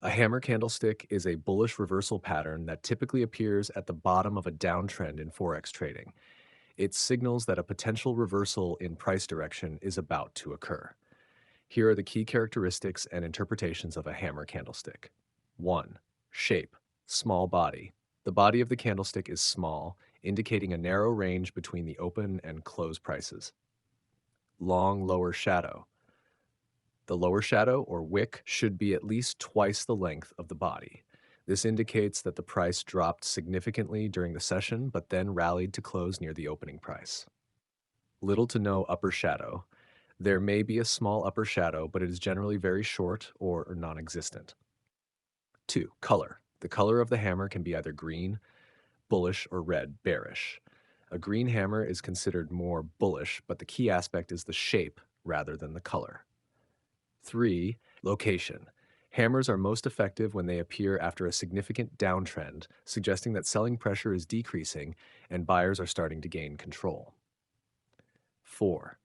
A hammer candlestick is a bullish reversal pattern that typically appears at the bottom of a downtrend in Forex trading. It signals that a potential reversal in price direction is about to occur. Here are the key characteristics and interpretations of a hammer candlestick. 1. Shape: small body. The body of the candlestick is small, indicating a narrow range between the open and close prices. Long lower shadow. The lower shadow, or wick, should be at least twice the length of the body. This indicates that the price dropped significantly during the session but then rallied to close near the opening price. Little to no upper shadow. There may be a small upper shadow, but it is generally very short or non-existent. 2. Color. The color of the hammer can be either green, bullish, or red, bearish. A green hammer is considered more bullish, but the key aspect is the shape rather than the color. 3. Location. Hammers are most effective when they appear after a significant downtrend, suggesting that selling pressure is decreasing and buyers are starting to gain control. 4.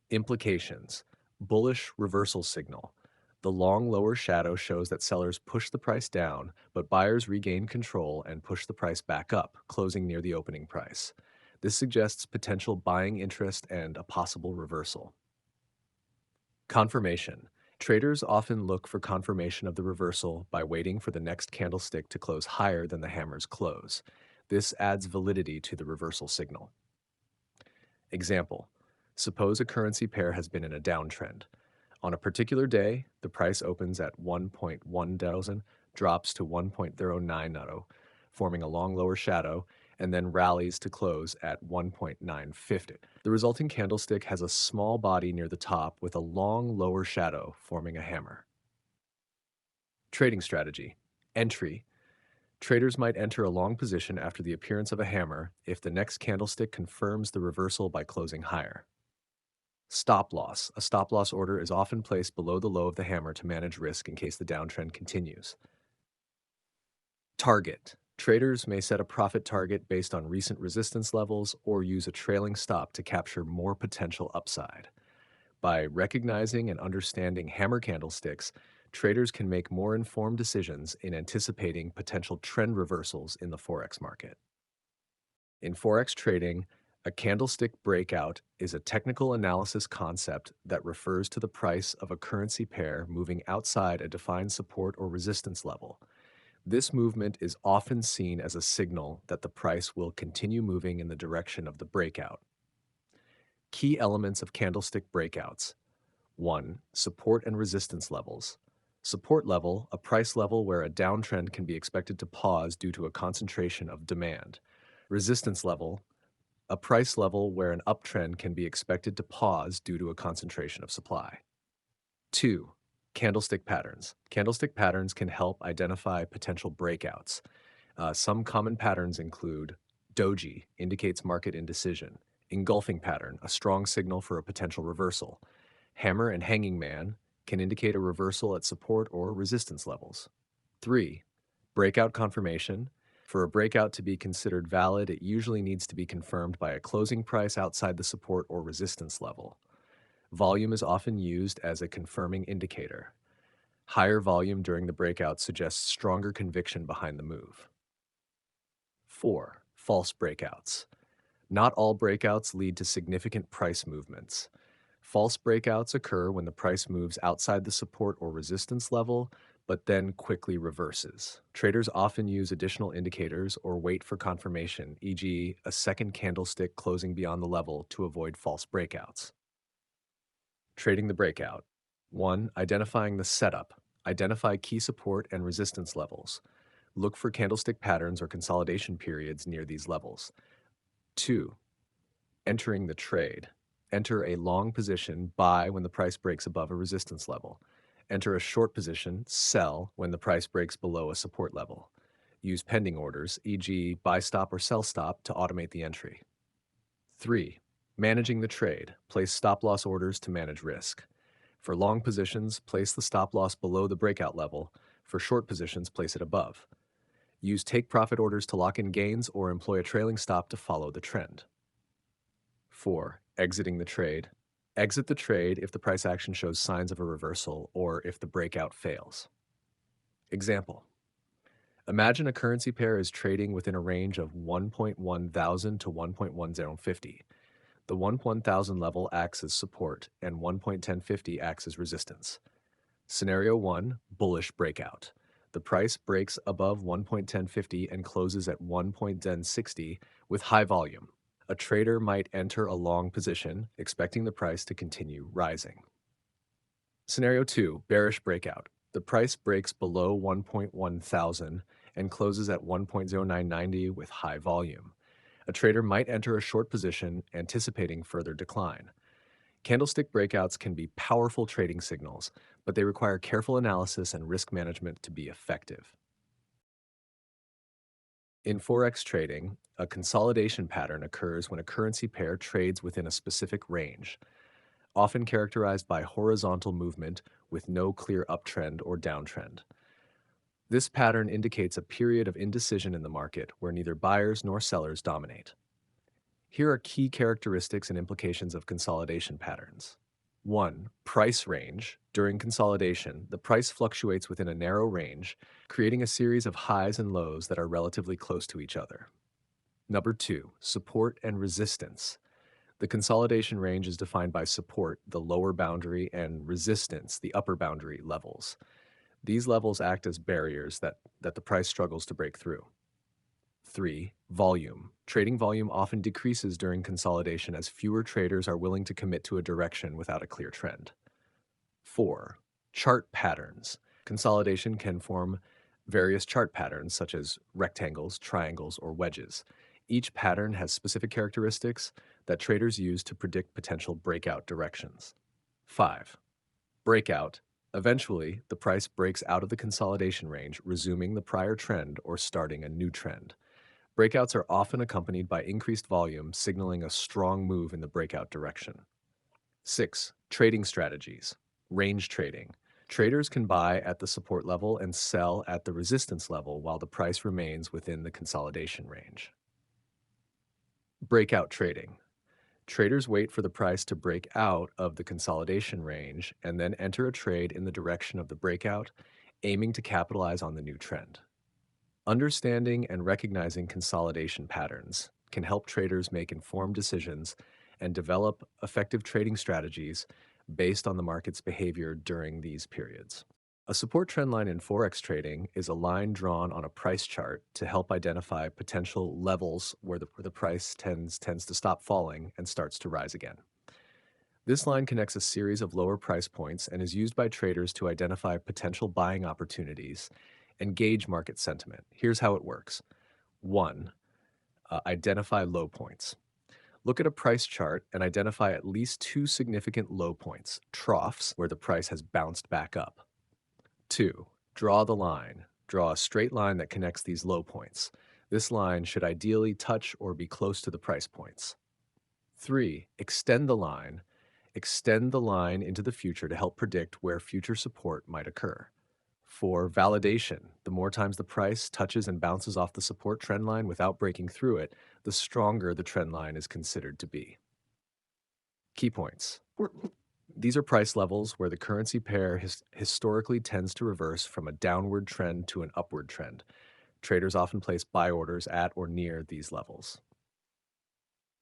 Implications. Bullish reversal signal. The long lower shadow shows that sellers push the price down, but buyers regain control and push the price back up, closing near the opening price. This suggests potential buying interest and a possible reversal. Confirmation. Traders often look for confirmation of the reversal by waiting for the next candlestick to close higher than the hammer's close. This adds validity to the reversal signal. Example: suppose a currency pair has been in a downtrend. On a particular day, the price opens at 1.10, drops to 1.090, forming a long lower shadow, and then rallies to close at 1.950. The resulting candlestick has a small body near the top with a long lower shadow forming a hammer. Trading strategy. Entry. Traders might enter a long position after the appearance of a hammer if the next candlestick confirms the reversal by closing higher. Stop loss. A stop loss order is often placed below the low of the hammer to manage risk in case the downtrend continues. Target. Traders may set a profit target based on recent resistance levels or use a trailing stop to capture more potential upside. By recognizing and understanding hammer candlesticks, traders can make more informed decisions in anticipating potential trend reversals in the Forex market. In Forex trading, a candlestick breakout is a technical analysis concept that refers to the price of a currency pair moving outside a defined support or resistance level. This movement is often seen as a signal that the price will continue moving in the direction of the breakout. Key elements of candlestick breakouts. 1. Support and resistance levels. Support level, a price level where a downtrend can be expected to pause due to a concentration of demand. Resistance level, a price level where an uptrend can be expected to pause due to a concentration of supply. 2. Candlestick patterns. Candlestick patterns can help identify potential breakouts. Some common patterns include doji, indicates market indecision; engulfing pattern, a strong signal for a potential reversal; hammer and hanging man can indicate a reversal at support or resistance levels. 3. Breakout confirmation. For a breakout to be considered valid, it usually needs to be confirmed by a closing price outside the support or resistance level. Volume is often used as a confirming indicator. Higher volume during the breakout suggests stronger conviction behind the move. 4. False breakouts. Not all breakouts lead to significant price movements. False breakouts occur when the price moves outside the support or resistance level, but then quickly reverses. Traders often use additional indicators or wait for confirmation, e.g., a second candlestick closing beyond the level, to avoid false breakouts. Trading the breakout. 1. Identifying the setup. Identify key support and resistance levels. Look for candlestick patterns or consolidation periods near these levels. 2. Entering the trade. Enter a long position, buy when the price breaks above a resistance level. Enter a short position, sell when the price breaks below a support level. Use pending orders, e.g., buy stop or sell stop, to automate the entry. 3. Managing the trade. Place stop loss orders to manage risk. For long positions, place the stop loss below the breakout level. For short positions, place it above. Use take profit orders to lock in gains or employ a trailing stop to follow the trend. 4. Exiting the trade. Exit the trade if the price action shows signs of a reversal or if the breakout fails. Example: imagine a currency pair is trading within a range of 1.1 thousand to 1.1050. The 1.1000 level acts as support and 1.1050 acts as resistance. Scenario 1, bullish breakout. The price breaks above 1.1050 and closes at 1.1060 with high volume. A trader might enter a long position, expecting the price to continue rising. Scenario 2, bearish breakout. The price breaks below 1.1 thousand and closes at 1.0990 with high volume. A trader might enter a short position, anticipating further decline. Candlestick breakouts can be powerful trading signals, but they require careful analysis and risk management to be effective. In Forex trading, a consolidation pattern occurs when a currency pair trades within a specific range, often characterized by horizontal movement with no clear uptrend or downtrend. This pattern indicates a period of indecision in the market where neither buyers nor sellers dominate. Here are key characteristics and implications of consolidation patterns. 1. Price range. During consolidation, the price fluctuates within a narrow range, creating a series of highs and lows that are relatively close to each other. Number 2. Support and resistance. The consolidation range is defined by support, the lower boundary, and resistance, the upper boundary levels. These levels act as barriers that the price struggles to break through. 3. Volume. Trading volume often decreases during consolidation as fewer traders are willing to commit to a direction without a clear trend. 4. Chart patterns. Consolidation can form various chart patterns such as rectangles, triangles, or wedges. Each pattern has specific characteristics that traders use to predict potential breakout directions. 5. Breakout. Eventually, the price breaks out of the consolidation range, resuming the prior trend or starting a new trend. Breakouts are often accompanied by increased volume, signaling a strong move in the breakout direction. 6. Trading strategies. Range trading. Traders can buy at the support level and sell at the resistance level while the price remains within the consolidation range. Breakout trading. Traders wait for the price to break out of the consolidation range and then enter a trade in the direction of the breakout, aiming to capitalize on the new trend. Understanding and recognizing consolidation patterns can help traders make informed decisions and develop effective trading strategies based on the market's behavior during these periods. A support trend line in Forex trading is a line drawn on a price chart to help identify potential levels where the price tends to stop falling and starts to rise again. This line connects a series of lower price points and is used by traders to identify potential buying opportunities and gauge market sentiment. Here's how it works. 1. Identify low points. Look at a price chart and identify at least 2 significant low points, troughs, where the price has bounced back up. 2. Draw the line. Draw a straight line that connects these low points. This line should ideally touch or be close to the price points. 3. Extend the line. Extend the line into the future to help predict where future support might occur. 4. Validation. The more times the price touches and bounces off the support trend line without breaking through it, the stronger the trend line is considered to be. Key points. These are price levels where the currency pair historically tends to reverse from a downward trend to an upward trend. Traders often place buy orders at or near these levels.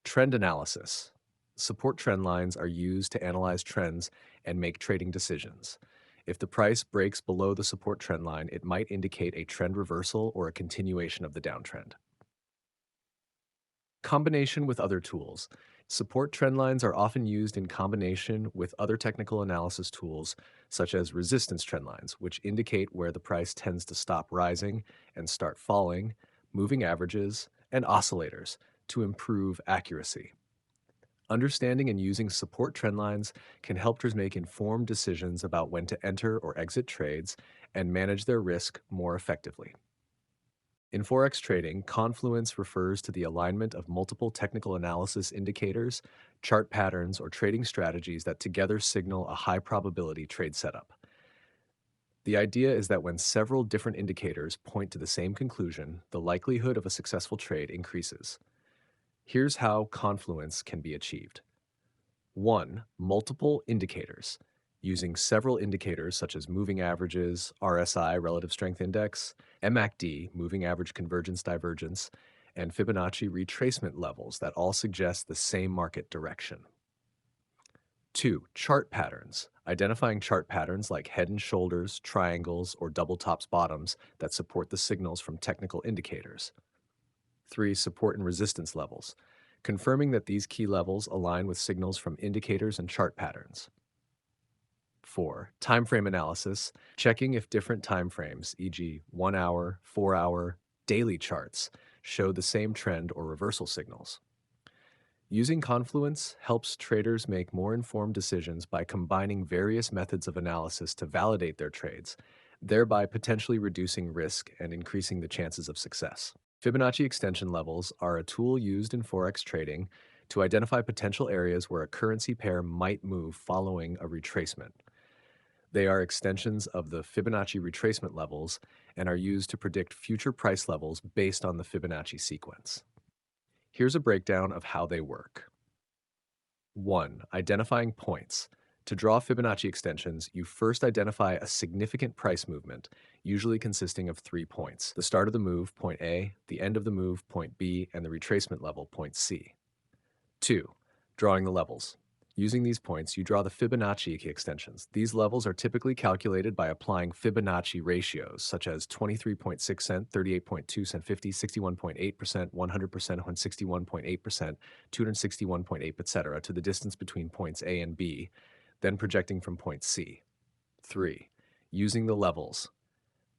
Trend analysis. Support trend lines are used to analyze trends and make trading decisions. If the price breaks below the support trend line, it might indicate a trend reversal or a continuation of the downtrend. Combination with other tools. Support trend lines are often used in combination with other technical analysis tools, such as resistance trend lines, which indicate where the price tends to stop rising and start falling, moving averages, and oscillators to improve accuracy. Understanding and using support trend lines can help traders make informed decisions about when to enter or exit trades and manage their risk more effectively. In Forex trading, Confluence refers to the alignment of multiple technical analysis indicators, chart patterns, or trading strategies that together signal a high probability trade setup. The idea is that when several different indicators point to the same conclusion, the likelihood of a successful trade increases. Here's how confluence can be achieved. 1. Multiple indicators. using several indicators such as moving averages, RSI, relative strength index, MACD, moving average convergence divergence, and Fibonacci retracement levels that all suggest the same market direction. 2. Chart patterns. Identifying chart patterns like head and shoulders, triangles, or double tops bottoms that support the signals from technical indicators. 3. Support and resistance levels. Confirming that these key levels align with signals from indicators and chart patterns. 4. Time frame analysis. Checking if different time frames, e.g., 1 hour, 4 hour, daily charts, show the same trend or reversal signals. Using Confluence helps traders make more informed decisions by combining various methods of analysis to validate their trades, thereby potentially reducing risk and increasing the chances of success. Fibonacci extension levels are a tool used in Forex trading to identify potential areas where a currency pair might move following a retracement. They are extensions of the Fibonacci retracement levels and are used to predict future price levels based on the Fibonacci sequence. Here's a breakdown of how they work. 1. Identifying points. To draw Fibonacci extensions, you first identify a significant price movement, usually consisting of 3 points: the start of the move, point A, the end of the move, point B, and the retracement level, point C. 2. Drawing the levels. Using these points, you draw the Fibonacci extensions. These levels are typically calculated by applying Fibonacci ratios, such as 23.6 cent, 38.2 cent, 50, 61.8%, 100%, 161.8%, 261.8, etc., to the distance between points A and B, then projecting from point C. 3. Using the levels.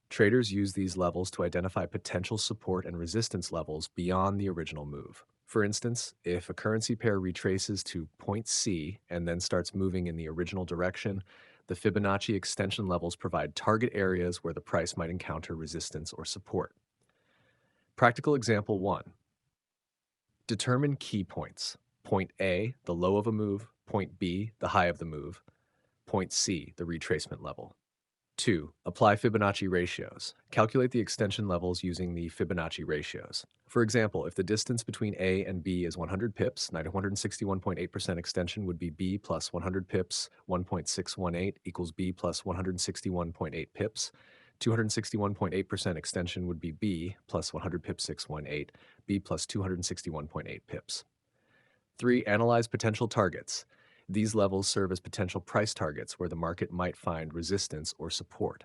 Traders use these levels to identify potential support and resistance levels beyond the original move. For instance, if a currency pair retraces to point C and then starts moving in the original direction, the Fibonacci extension levels provide target areas where the price might encounter resistance or support. Practical example 1. Determine key points. Point A, the low of a move; point B, the high of the move; point C, the retracement level. 2. Apply Fibonacci ratios. Calculate the extension levels using the Fibonacci ratios. For example, if the distance between A and B is 100 pips, 161.8% extension would be B plus 100 pips, 1.618 equals B plus 161.8 pips. 261.8% extension would be B plus 100 pips 618, B plus 261.8 pips. 3. Analyze potential targets. These levels serve as potential price targets where the market might find resistance or support.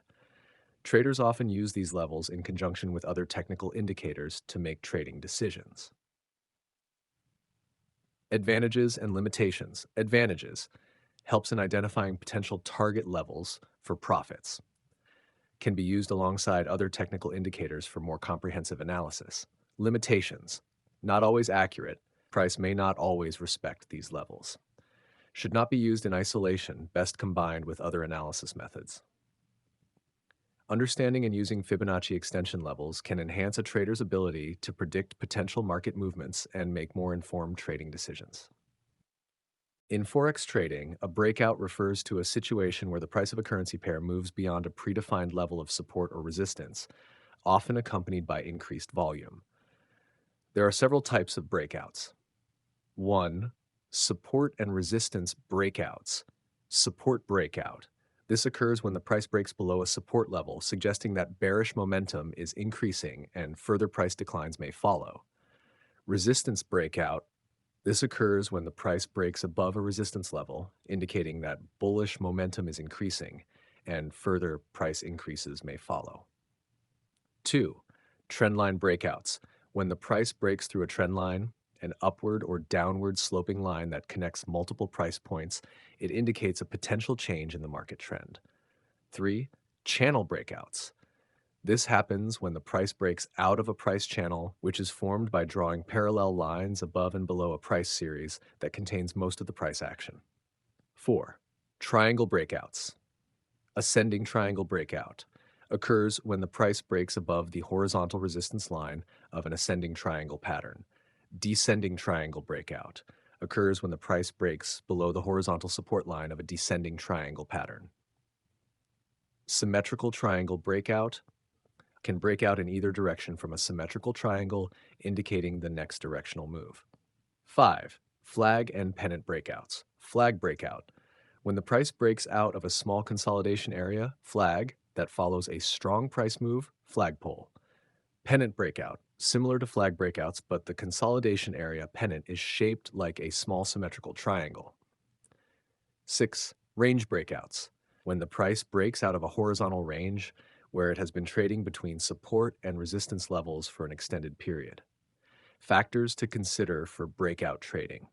Traders often use these levels in conjunction with other technical indicators to make trading decisions. Advantages and limitations. Advantages: helps in identifying potential target levels for profits. Can be used alongside other technical indicators for more comprehensive analysis. Limitations: not always accurate. Price may not always respect these levels. Should not be used in isolation, best combined with other analysis methods. Understanding and using Fibonacci extension levels can enhance a trader's ability to predict potential market movements and make more informed trading decisions. In Forex trading, a breakout refers to a situation where the price of a currency pair moves beyond a predefined level of support or resistance, often accompanied by increased volume. There are several types of breakouts. 1. Support and resistance breakouts. Support breakout. This occurs when the price breaks below a support level, suggesting that bearish momentum is increasing and further price declines may follow. Resistance breakout. This occurs when the price breaks above a resistance level, indicating that bullish momentum is increasing and further price increases may follow. 2. Trendline breakouts. When the price breaks through a trend line, an upward or downward sloping line that connects multiple price points, it indicates a potential change in the market trend. 3. Channel breakouts. This happens when the price breaks out of a price channel, which is formed by drawing parallel lines above and below a price series that contains most of the price action. 4. Triangle breakouts. Ascending triangle breakout occurs when the price breaks above the horizontal resistance line of an ascending triangle pattern. Descending triangle breakout occurs when the price breaks below the horizontal support line of a descending triangle pattern. Symmetrical triangle breakout can break out in either direction from a symmetrical triangle, indicating the next directional move. 5. Flag and pennant breakouts. Flag breakout. When the price breaks out of a small consolidation area, flag, that follows a strong price move, flagpole. Pennant breakout, similar to flag breakouts, but the consolidation area pennant is shaped like a small symmetrical triangle. 6. Range breakouts, when the price breaks out of a horizontal range where it has been trading between support and resistance levels for an extended period. Factors to consider for breakout trading.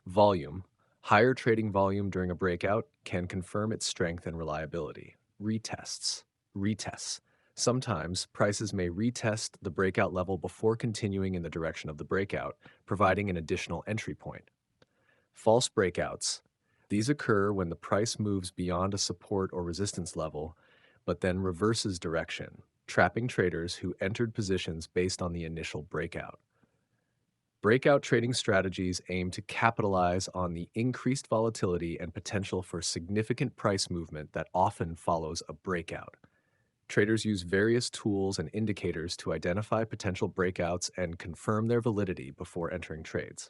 Volume. Higher trading volume during a breakout can confirm its strength and reliability. Retests. Retests. Sometimes prices may retest the breakout level before continuing in the direction of the breakout, providing an additional entry point. False breakouts. These occur when the price moves beyond a support or resistance level, but then reverses direction, trapping traders who entered positions based on the initial breakout. Breakout trading strategies aim to capitalize on the increased volatility and potential for significant price movement that often follows a breakout. Traders use various tools and indicators to identify potential breakouts and confirm their validity before entering trades.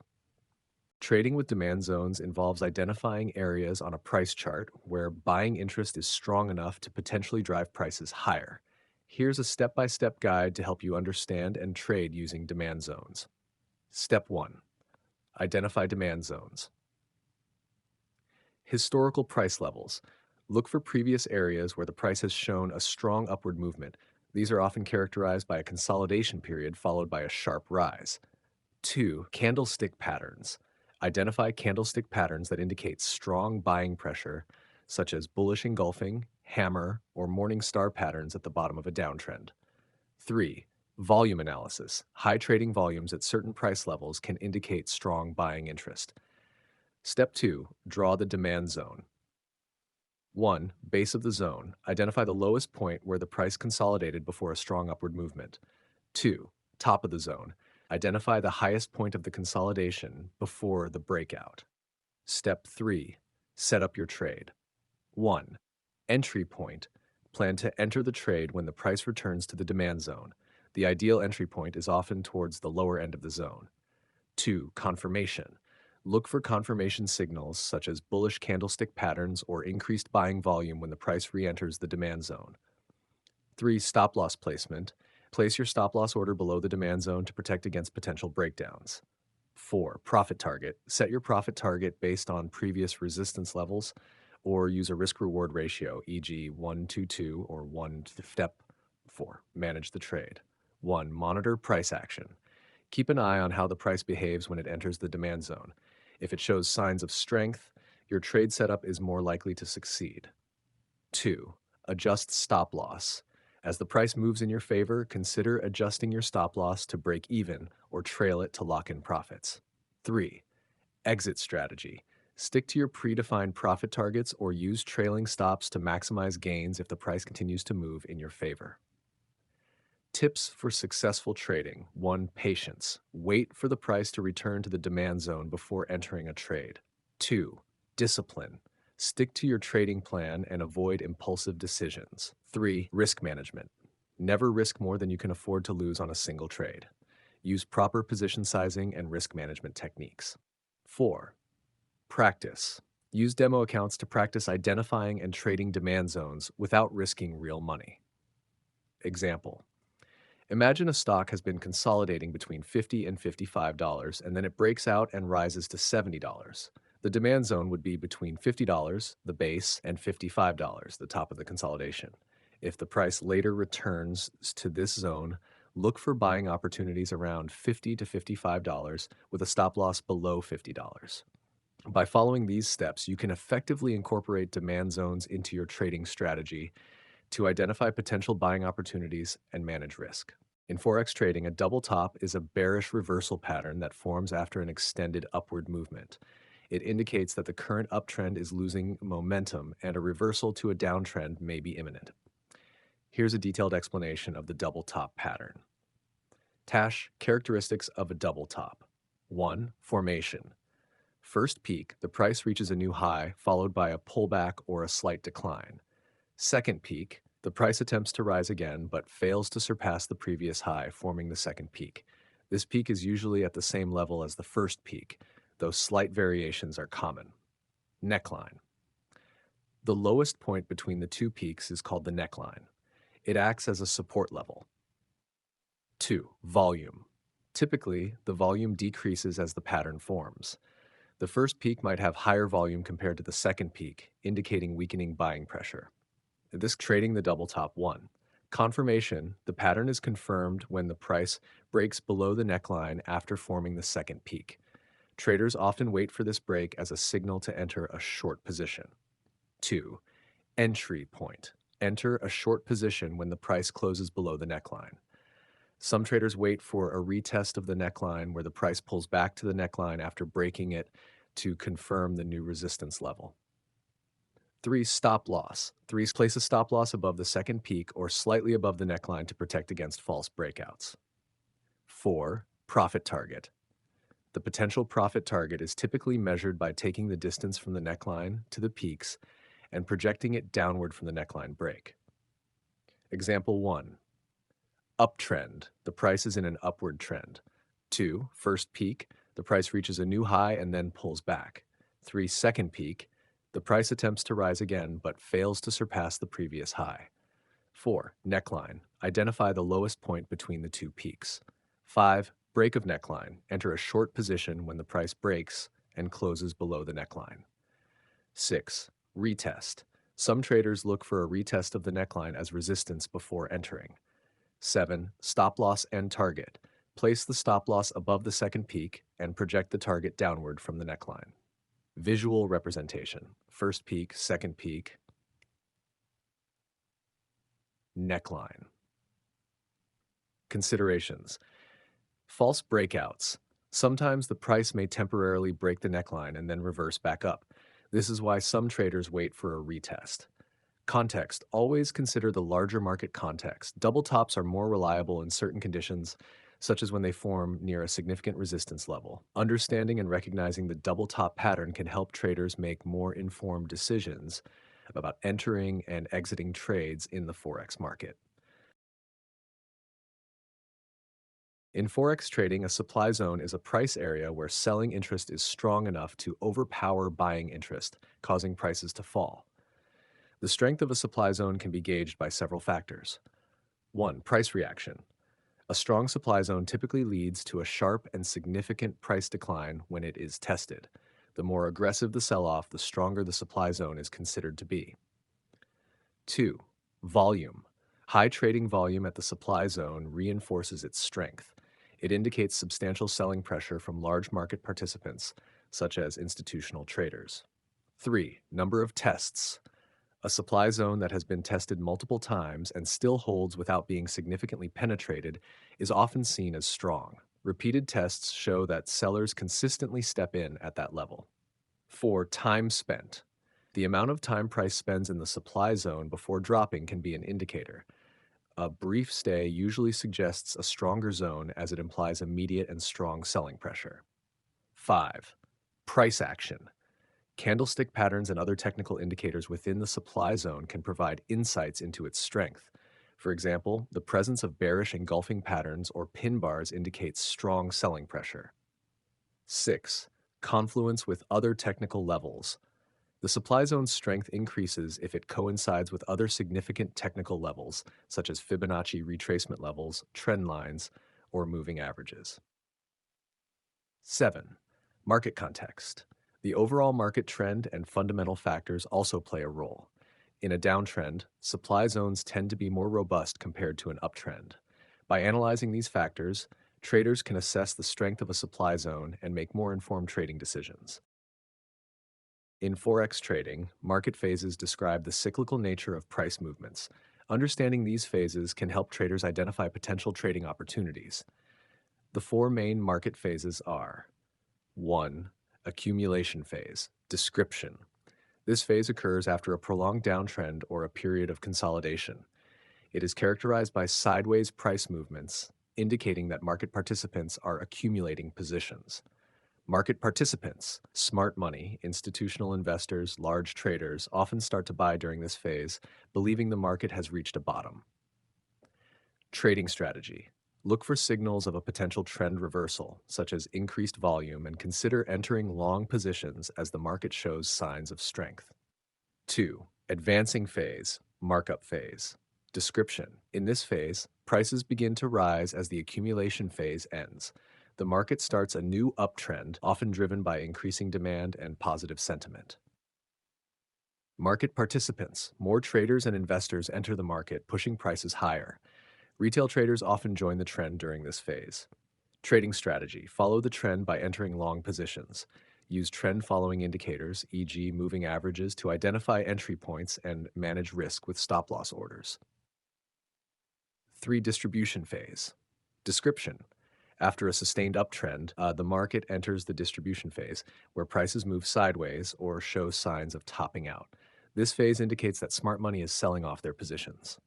Trading with demand zones involves identifying areas on a price chart where buying interest is strong enough to potentially drive prices higher. Here's a step-by-step guide to help you understand and trade using demand zones. Step 1. Identify demand zones. Historical price levels. Look for previous areas where the price has shown a strong upward movement. These are often characterized by a consolidation period followed by a sharp rise. 2. Candlestick patterns. Identify candlestick patterns that indicate strong buying pressure, such as bullish engulfing, hammer, or morning star patterns at the bottom of a downtrend. 3. Volume analysis. High trading volumes at certain price levels can indicate strong buying interest. Step 2. Draw the demand zone. 1. Base of the zone. Identify the lowest point where the price consolidated before a strong upward movement. 2. Top of the zone. Identify the highest point of the consolidation before the breakout. Step 3. Set up your trade. 1. Entry point. Plan to enter the trade when the price returns to the demand zone. The ideal entry point is often towards the lower end of the zone. 2. Confirmation. Look for confirmation signals such as bullish candlestick patterns or increased buying volume when the price re-enters the demand zone. 3. Stop loss placement. Place your stop loss order below the demand zone to protect against potential breakdowns. 4. Profit target. Set your profit target based on previous resistance levels or use a risk-reward ratio, e.g. 1-to-2 or 1 to step 4. Manage the trade. 1. Monitor price action. Keep an eye on how the price behaves when it enters the demand zone. If it shows signs of strength, your trade setup is more likely to succeed. 2. Adjust stop loss. As the price moves in your favor, consider adjusting your stop loss to break even or trail it to lock in profits. 3. Exit strategy. Stick to your predefined profit targets or use trailing stops to maximize gains if the price continues to move in your favor. Tips for successful trading. 1. Patience. Wait for the price to return to the demand zone before entering a trade. 2. Discipline. Stick to your trading plan and avoid impulsive decisions. 3. Risk management. Never risk more than you can afford to lose on a single trade. Use proper position sizing and risk management techniques. 4. Practice. Use demo accounts to practice identifying and trading demand zones without risking real money. Example. Imagine a stock has been consolidating between $50 and $55, and then it breaks out and rises to $70. The demand zone would be between $50, the base, and $55, the top of the consolidation. If the price later returns to this zone, look for buying opportunities around $50 to $55 with a stop loss below $50. By following these steps, you can effectively incorporate demand zones into your trading strategy to identify potential buying opportunities and manage risk. In Forex trading, a double top is a bearish reversal pattern that forms after an extended upward movement. It indicates that the current uptrend is losing momentum and a reversal to a downtrend may be imminent. Here's a detailed explanation of the double top pattern. Tash, characteristics of a double top. 1. Formation. First peak, the price reaches a new high, followed by a pullback or a slight decline. Second peak, the price attempts to rise again, but fails to surpass the previous high, forming the second peak. This peak is usually at the same level as the first peak, though slight variations are common. Neckline. The lowest point between the two peaks is called the neckline. It acts as a support level. 2. Volume. Typically, the volume decreases as the pattern forms. The first peak might have higher volume compared to the second peak, indicating weakening buying pressure. This trading the double top 1. Confirmation, the pattern is confirmed when the price breaks below the neckline after forming the second peak. Traders often wait for this break as a signal to enter a short position. 2. Entry point. Enter a short position when the price closes below the neckline. Some traders wait for a retest of the neckline where the price pulls back to the neckline after breaking it to confirm the new resistance level. 3. Stop loss. 3. Place a stop loss above the second peak or slightly above the neckline to protect against false breakouts. 4. Profit target. The potential profit target is typically measured by taking the distance from the neckline to the peaks and projecting it downward from the neckline break. Example 1. Uptrend. The price is in an upward trend. 2. First peak. The price reaches a new high and then pulls back. 3. Second peak. The price attempts to rise again but fails to surpass the previous high. 4. Neckline. Identify the lowest point between the two peaks. 5. Break of neckline. Enter a short position when the price breaks and closes below the neckline. 6. Retest. Some traders look for a retest of the neckline as resistance before entering. 7. Stop loss and target. Place the stop loss above the second peak and project the target downward from the neckline. Visual representation. First peak, second peak, neckline. Considerations. False breakouts. Sometimes the price may temporarily break the neckline and then reverse back up. This is why some traders wait for a retest. Context. Always consider the larger market context. Double tops are more reliable in certain conditions, such as when they form near a significant resistance level. Understanding and recognizing the double top pattern can help traders make more informed decisions about entering and exiting trades in the Forex market. In Forex trading, a supply zone is a price area where selling interest is strong enough to overpower buying interest, causing prices to fall. The strength of a supply zone can be gauged by several factors. 1. Price reaction. A strong supply zone typically leads to a sharp and significant price decline when it is tested. The more aggressive the sell-off, the stronger the supply zone is considered to be. 2. Volume. High trading volume at the supply zone reinforces its strength. It indicates substantial selling pressure from large market participants, such as institutional traders. 3. Number of tests. A supply zone that has been tested multiple times and still holds without being significantly penetrated is often seen as strong. Repeated tests show that sellers consistently step in at that level. 4. Time spent. The amount of time price spends in the supply zone before dropping can be an indicator. A brief stay usually suggests a stronger zone as it implies immediate and strong selling pressure. 5. Price action. Candlestick patterns and other technical indicators within the supply zone can provide insights into its strength. For example, the presence of bearish engulfing patterns or pin bars indicates strong selling pressure. 6. Confluence with other technical levels. The supply zone's strength increases if it coincides with other significant technical levels, such as Fibonacci retracement levels, trend lines, or moving averages. 7. Market context. The overall market trend and fundamental factors also play a role. In a downtrend, supply zones tend to be more robust compared to an uptrend. By analyzing these factors, traders can assess the strength of a supply zone and make more informed trading decisions. In Forex trading, market phases describe the cyclical nature of price movements. Understanding these phases can help traders identify potential trading opportunities. The 4 main market phases are: 1. Accumulation phase. Description. This phase occurs after a prolonged downtrend or a period of consolidation. It is characterized by sideways price movements, indicating that market participants are accumulating positions. Market participants, smart money, institutional investors, large traders, often start to buy during this phase, believing the market has reached a bottom. Trading strategy. Look for signals of a potential trend reversal, such as increased volume, and consider entering long positions as the market shows signs of strength. 2. Advancing phase, markup phase. Description. In this phase, prices begin to rise as the accumulation phase ends. The market starts a new uptrend, often driven by increasing demand and positive sentiment. Market participants. More traders and investors enter the market, pushing prices higher. Retail traders often join the trend during this phase. Trading strategy. Follow the trend by entering long positions. Use trend-following indicators, e.g. moving averages, to identify entry points and manage risk with stop-loss orders. 3. Distribution phase. Description. After a sustained uptrend, the market enters the distribution phase, where prices move sideways or show signs of topping out. This phase indicates that smart money is selling off their positions.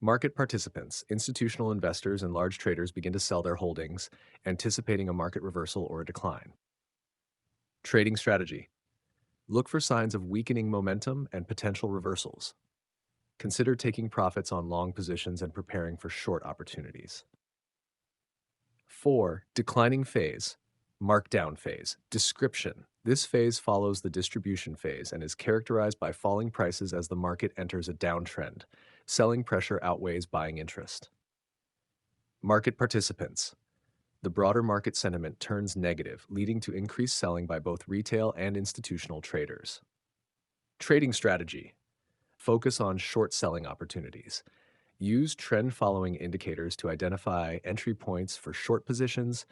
Market participants, institutional investors, and large traders begin to sell their holdings, anticipating a market reversal or a decline. Trading strategy. Look for signs of weakening momentum and potential reversals. Consider taking profits on long positions and preparing for short opportunities. 4. Declining phase, markdown phase. Description. This phase follows the distribution phase and is characterized by falling prices as the market enters a downtrend. Selling pressure outweighs buying interest. Market participants. The broader market sentiment turns negative, leading to increased selling by both retail and institutional traders. Trading strategy. Focus on short selling opportunities. Use trend-following indicators to identify entry points for short positions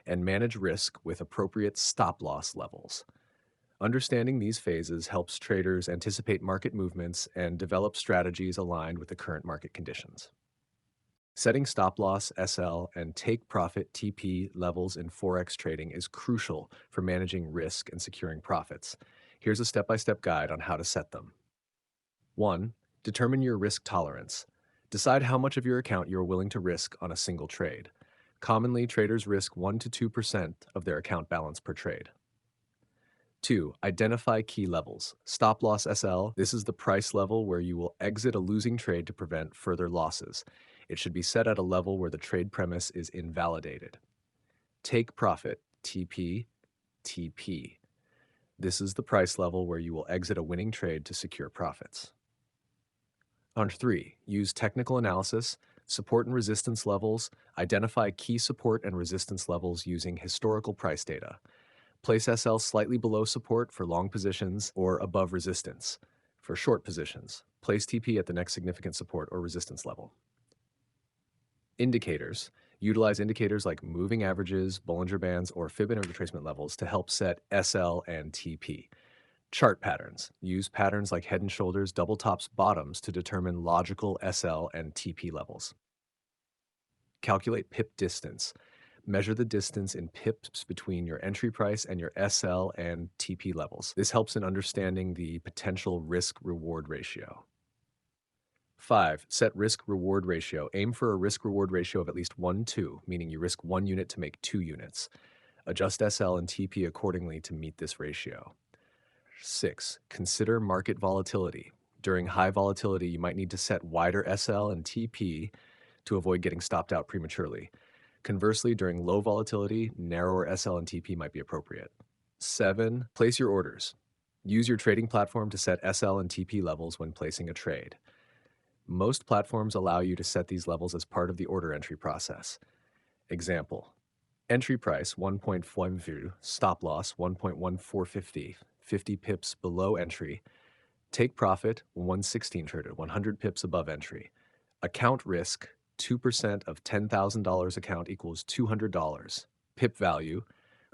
and manage risk with appropriate stop-loss levels. Understanding these phases helps traders anticipate market movements and develop strategies aligned with the current market conditions. Setting stop-loss, SL, and take-profit, TP, levels in Forex trading is crucial for managing risk and securing profits. Here's a step-by-step guide on how to set them. 1. Determine your risk tolerance. Decide how much of your account you're willing to risk on a single trade. Commonly, traders risk 1 to 2% of their account balance per trade. 2. Identify key levels. Stop loss SL. This is the price level where you will exit a losing trade to prevent further losses. It should be set at a level where the trade premise is invalidated. Take profit. TP. TP. This is the price level where you will exit a winning trade to secure profits. On 3. Use technical analysis, support and resistance levels. Identify key support and resistance levels using historical price data. Place SL slightly below support for long positions or above resistance. For short positions, place TP at the next significant support or resistance level. Indicators. Utilize indicators like moving averages, Bollinger Bands, or Fibonacci retracement levels to help set SL and TP. Chart patterns. Use patterns like head and shoulders, double tops, bottoms to determine logical SL and TP levels. Calculate pip distance. Measure the distance in pips between your entry price and your SL and TP levels. This helps in understanding the potential risk-reward ratio. 5. Set risk-reward ratio. Aim for a risk-reward ratio of at least 1:2, meaning you risk 1 unit to make 2 units. Adjust SL and TP accordingly to meet this ratio. 6. Consider market volatility. During high volatility, you might need to set wider SL and TP to avoid getting stopped out prematurely. Conversely, during low volatility, narrower SL and TP might be appropriate. 7. Place your orders. Use your trading platform to set SL and TP levels when placing a trade. Most platforms allow you to set these levels as part of the order entry process. Example: entry price 1.12, stop loss 1.1450, 50 pips below entry. Take profit 116 traded, 100 pips above entry. Account risk 2% of $10,000 account equals $200. Pip value,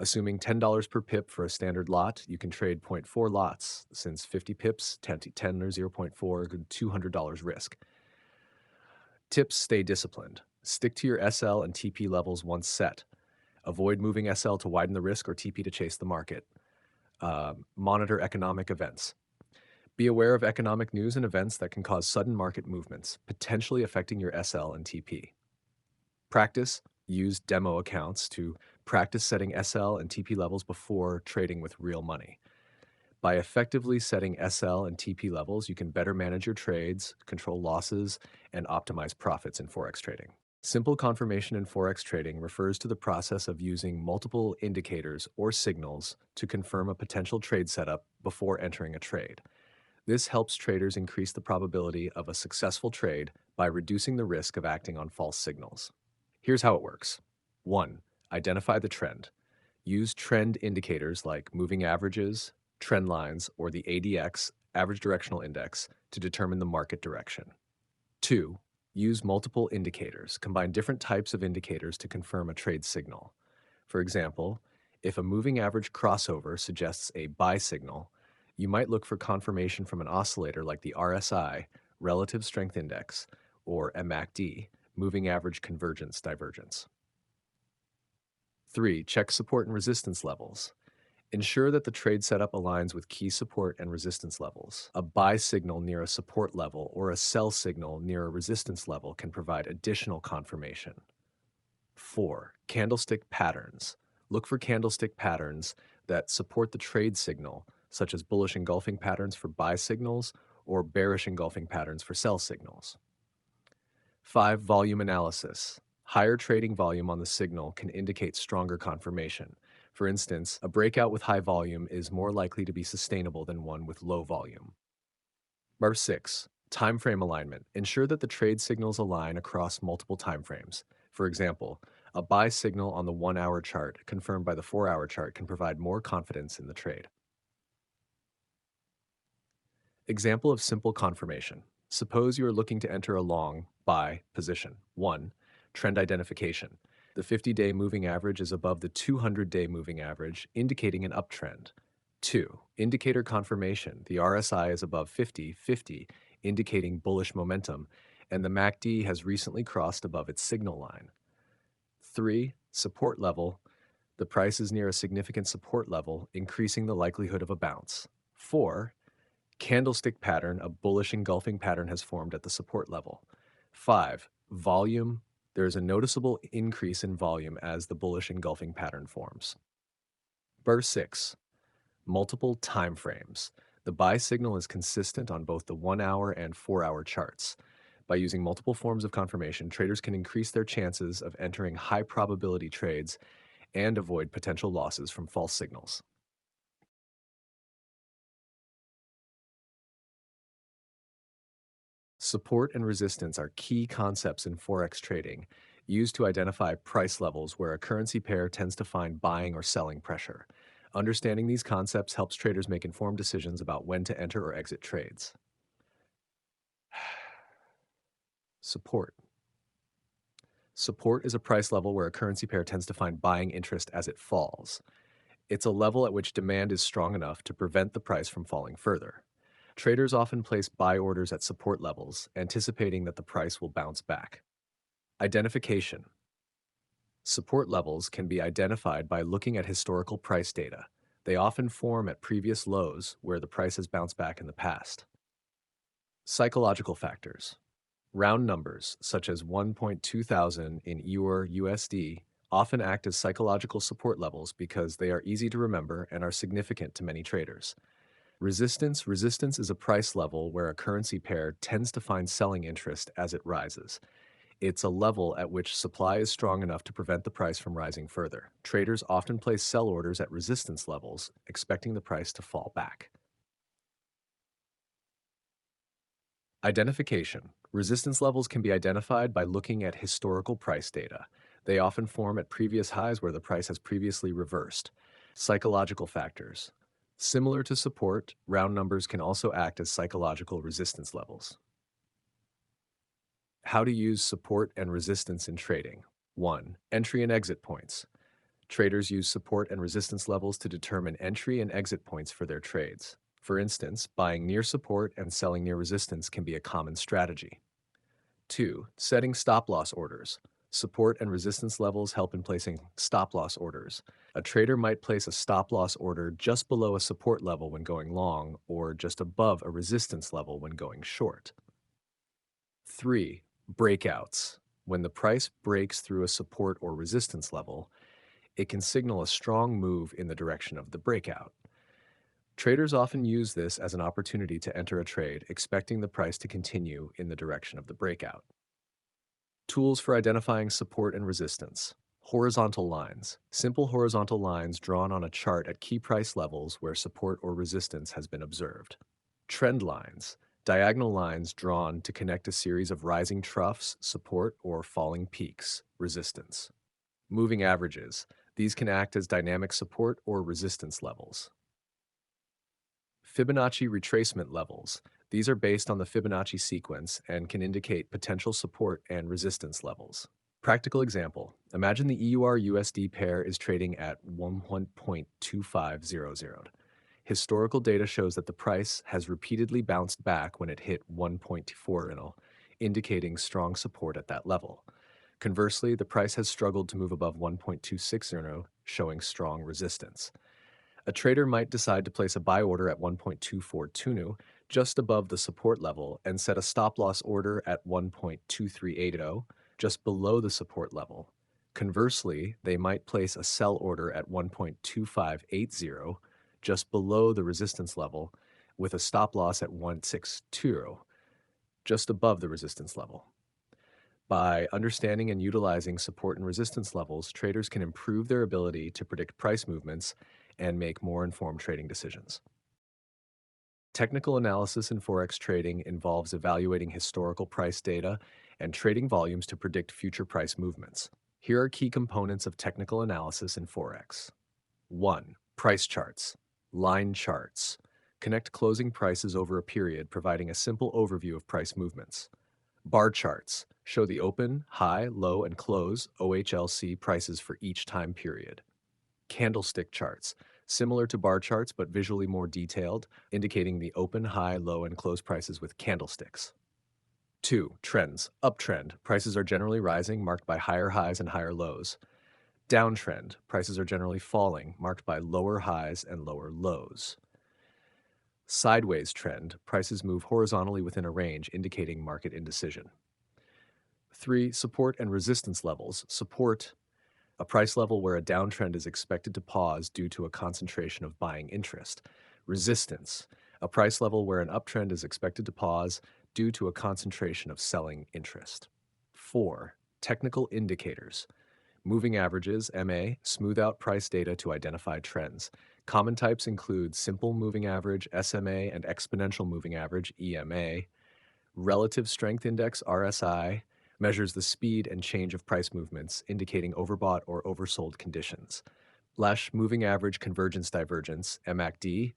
assuming $10 per pip for a standard lot, you can trade 0.4 lots. Since 50 pips, 10 or 0.4, $200 risk. Tips: stay disciplined. Stick to your SL and TP levels once set. Avoid moving SL to widen the risk or TP to chase the market. Monitor economic events. Be aware of economic news and events that can cause sudden market movements, potentially affecting your SL and TP. Practice. Use demo accounts to practice setting SL and TP levels before trading with real money. By effectively setting SL and TP levels, you can better manage your trades, control losses, and optimize profits in Forex trading. Simple confirmation in Forex trading refers to the process of using multiple indicators or signals to confirm a potential trade setup before entering a trade. This helps traders increase the probability of a successful trade by reducing the risk of acting on false signals. Here's how it works. 1. Identify the trend. Use trend indicators like moving averages, trend lines, or the ADX, average directional index, to determine the market direction. 2. Use multiple indicators. Combine different types of indicators to confirm a trade signal. For example, if a moving average crossover suggests a buy signal, you might look for confirmation from an oscillator like the RSI, Relative Strength Index, or a MACD, Moving Average Convergence Divergence. 3. Check support and resistance levels. Ensure that the trade setup aligns with key support and resistance levels. A buy signal near a support level or a sell signal near a resistance level can provide additional confirmation. 4. Candlestick patterns. Look for candlestick patterns that support the trade signal, such as bullish engulfing patterns for buy signals or bearish engulfing patterns for sell signals. 5. Volume analysis. Higher trading volume on the signal can indicate stronger confirmation. For instance, a breakout with high volume is more likely to be sustainable than one with low volume. Number 6. Time frame alignment. Ensure that the trade signals align across multiple time frames. For example, a buy signal on the 1-hour chart confirmed by the 4-hour chart can provide more confidence in the trade. Example of simple confirmation. Suppose you are looking to enter a long buy position. 1. Trend identification. The 50-day moving average is above the 200-day moving average, indicating an uptrend. 2. Indicator confirmation. The RSI is above 50, indicating bullish momentum, and the MACD has recently crossed above its signal line. 3. Support level. The price is near a significant support level, increasing the likelihood of a bounce. 4. Candlestick pattern. A bullish engulfing pattern has formed at the support level. 5. Volume. There is a noticeable increase in volume as the bullish engulfing pattern forms. Number 6. Multiple time frames. The buy signal is consistent on both the 1-hour and 4-hour charts. By using multiple forms of confirmation, traders can increase their chances of entering high probability trades and avoid potential losses from false signals. Support and resistance are key concepts in Forex trading, used to identify price levels where a currency pair tends to find buying or selling pressure. Understanding these concepts helps traders make informed decisions about when to enter or exit trades. Support. Support is a price level where a currency pair tends to find buying interest as it falls. It's a level at which demand is strong enough to prevent the price from falling further. Traders often place buy orders at support levels, anticipating that the price will bounce back. Identification. Support levels can be identified by looking at historical price data. They often form at previous lows where the price has bounced back in the past. Psychological factors. Round numbers, such as 1.2 thousand in EUR USD, often act as psychological support levels because they are easy to remember and are significant to many traders. Resistance. Resistance is a price level where a currency pair tends to find selling interest as it rises. It's a level at which supply is strong enough to prevent the price from rising further. Traders often place sell orders at resistance levels, expecting the price to fall back. Identification. Resistance levels can be identified by looking at historical price data. They often form at previous highs where the price has previously reversed. Psychological factors. Similar to support, round numbers can also act as psychological resistance levels. How to use support and resistance in trading. 1. Entry and exit points. Traders use support and resistance levels to determine entry and exit points for their trades. For instance, buying near support and selling near resistance can be a common strategy. 2. Setting stop-loss orders. Support and resistance levels help in placing stop-loss orders. A trader might place a stop-loss order just below a support level when going long or just above a resistance level when going short. 3. Breakouts. When the price breaks through a support or resistance level, it can signal a strong move in the direction of the breakout. Traders often use this as an opportunity to enter a trade, expecting the price to continue in the direction of the breakout. Tools for identifying support and resistance. Horizontal lines. Simple horizontal lines drawn on a chart at key price levels where support or resistance has been observed. Trend lines. Diagonal lines drawn to connect a series of rising troughs, support, or falling peaks, resistance. Moving averages. These can act as dynamic support or resistance levels. Fibonacci retracement levels. These are based on the Fibonacci sequence and can indicate potential support and resistance levels. Practical example. Imagine the EUR-USD pair is trading at 11.2500. Historical data shows that the price has repeatedly bounced back when it hit 1.40, indicating strong support at that level. Conversely, the price has struggled to move above 1.260, showing strong resistance. A trader might decide to place a buy order at 1.242, just above the support level, and set a stop-loss order at 1.2380, just below the support level. Conversely, they might place a sell order at 1.2580, just below the resistance level, with a stop-loss at 1.620, just above the resistance level. By understanding and utilizing support and resistance levels, traders can improve their ability to predict price movements and make more informed trading decisions. Technical analysis in Forex trading involves evaluating historical price data and trading volumes to predict future price movements. Here are key components of technical analysis in Forex. 1. Price charts. Line charts. Connect closing prices over a period, providing a simple overview of price movements. Bar charts show the open, high, low, and close OHLC prices for each time period. Candlestick charts, similar to bar charts but visually more detailed, indicating the open, high, low, and close prices with candlesticks. 2. Trends. Uptrend. Prices are generally rising, marked by higher highs and higher lows. Downtrend. Prices are generally falling, marked by lower highs and lower lows. Sideways trend. Prices move horizontally within a range, indicating market indecision. 3. Support and resistance levels. Support, a price level where a downtrend is expected to pause due to a concentration of buying interest. Resistance, a price level where an uptrend is expected to pause due to a concentration of selling interest. 4. Technical indicators. Moving averages, MA, smooth out price data to identify trends. Common types include simple moving average, SMA, and exponential moving average, EMA. Relative strength index, RSI, measures the speed and change of price movements, indicating overbought or oversold conditions. Lesh moving average convergence divergence, MACD,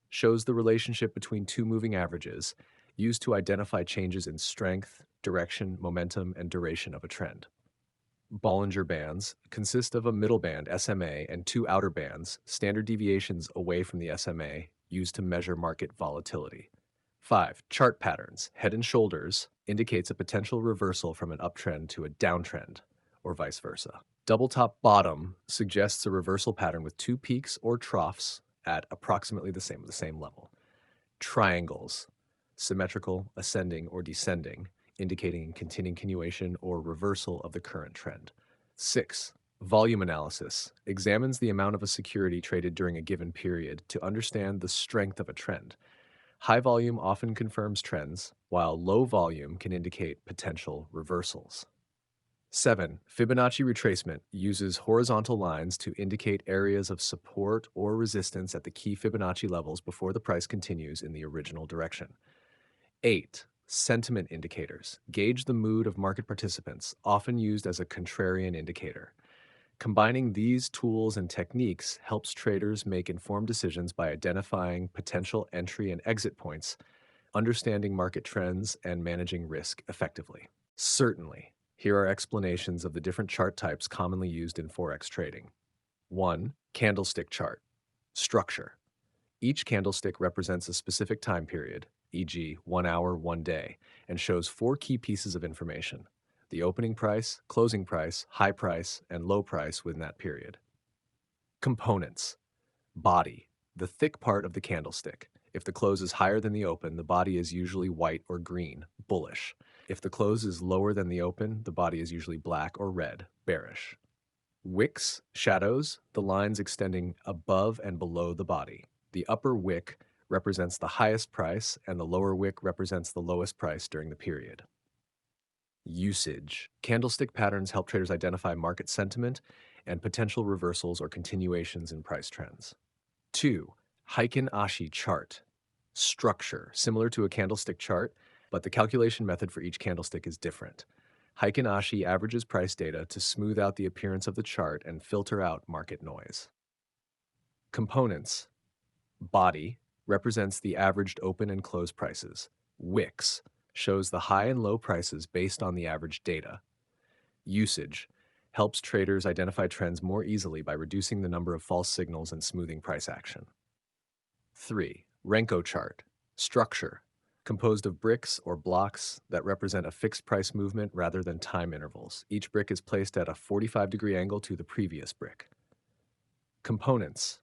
shows the relationship between two moving averages, used to identify changes in strength, direction, momentum, and duration of a trend. Bollinger Bands consist of a middle band, SMA, and two outer bands, standard deviations away from the SMA, used to measure market volatility. 5. Chart patterns. Head and shoulders indicates a potential reversal from an uptrend to a downtrend, or vice versa. Double top bottom suggests a reversal pattern with two peaks or troughs at approximately the same level. Triangles. Symmetrical, ascending, or descending, indicating continuation or reversal of the current trend. 6. Volume analysis examines the amount of a security traded during a given period to understand the strength of a trend. High volume often confirms trends, while low volume can indicate potential reversals. 7. Fibonacci retracement uses horizontal lines to indicate areas of support or resistance at the key Fibonacci levels before the price continues in the original direction. 8. Sentiment indicators gauge the mood of market participants, often used as a contrarian indicator. Combining these tools and techniques helps traders make informed decisions by identifying potential entry and exit points, understanding market trends, and managing risk effectively. Certainly, here are explanations of the different chart types commonly used in Forex trading. 1. Candlestick chart. Structure. Each candlestick represents a specific time period, e.g., 1 hour, 1 day, and shows 4 key pieces of information: the opening price, closing price, high price, and low price within that period. Components. Body, the thick part of the candlestick. If the close is higher than the open, the body is usually white or green, bullish. If the close is lower than the open, the body is usually black or red, bearish. Wicks, shadows, the lines extending above and below the body. The upper wick represents the highest price, and the lower wick represents the lowest price during the period. Usage. Candlestick patterns help traders identify market sentiment and potential reversals or continuations in price trends. 2. Heikin-Ashi chart. Structure. Similar to a candlestick chart, but the calculation method for each candlestick is different. Heikin-Ashi averages price data to smooth out the appearance of the chart and filter out market noise. Components. Body represents the averaged open and close prices. Wicks shows the high and low prices based on the average data. Usage helps traders identify trends more easily by reducing the number of false signals and smoothing price action. 3. Renko chart. Structure. Composed of bricks or blocks that represent a fixed price movement rather than time intervals. Each brick is placed at a 45-degree angle to the previous brick. Components.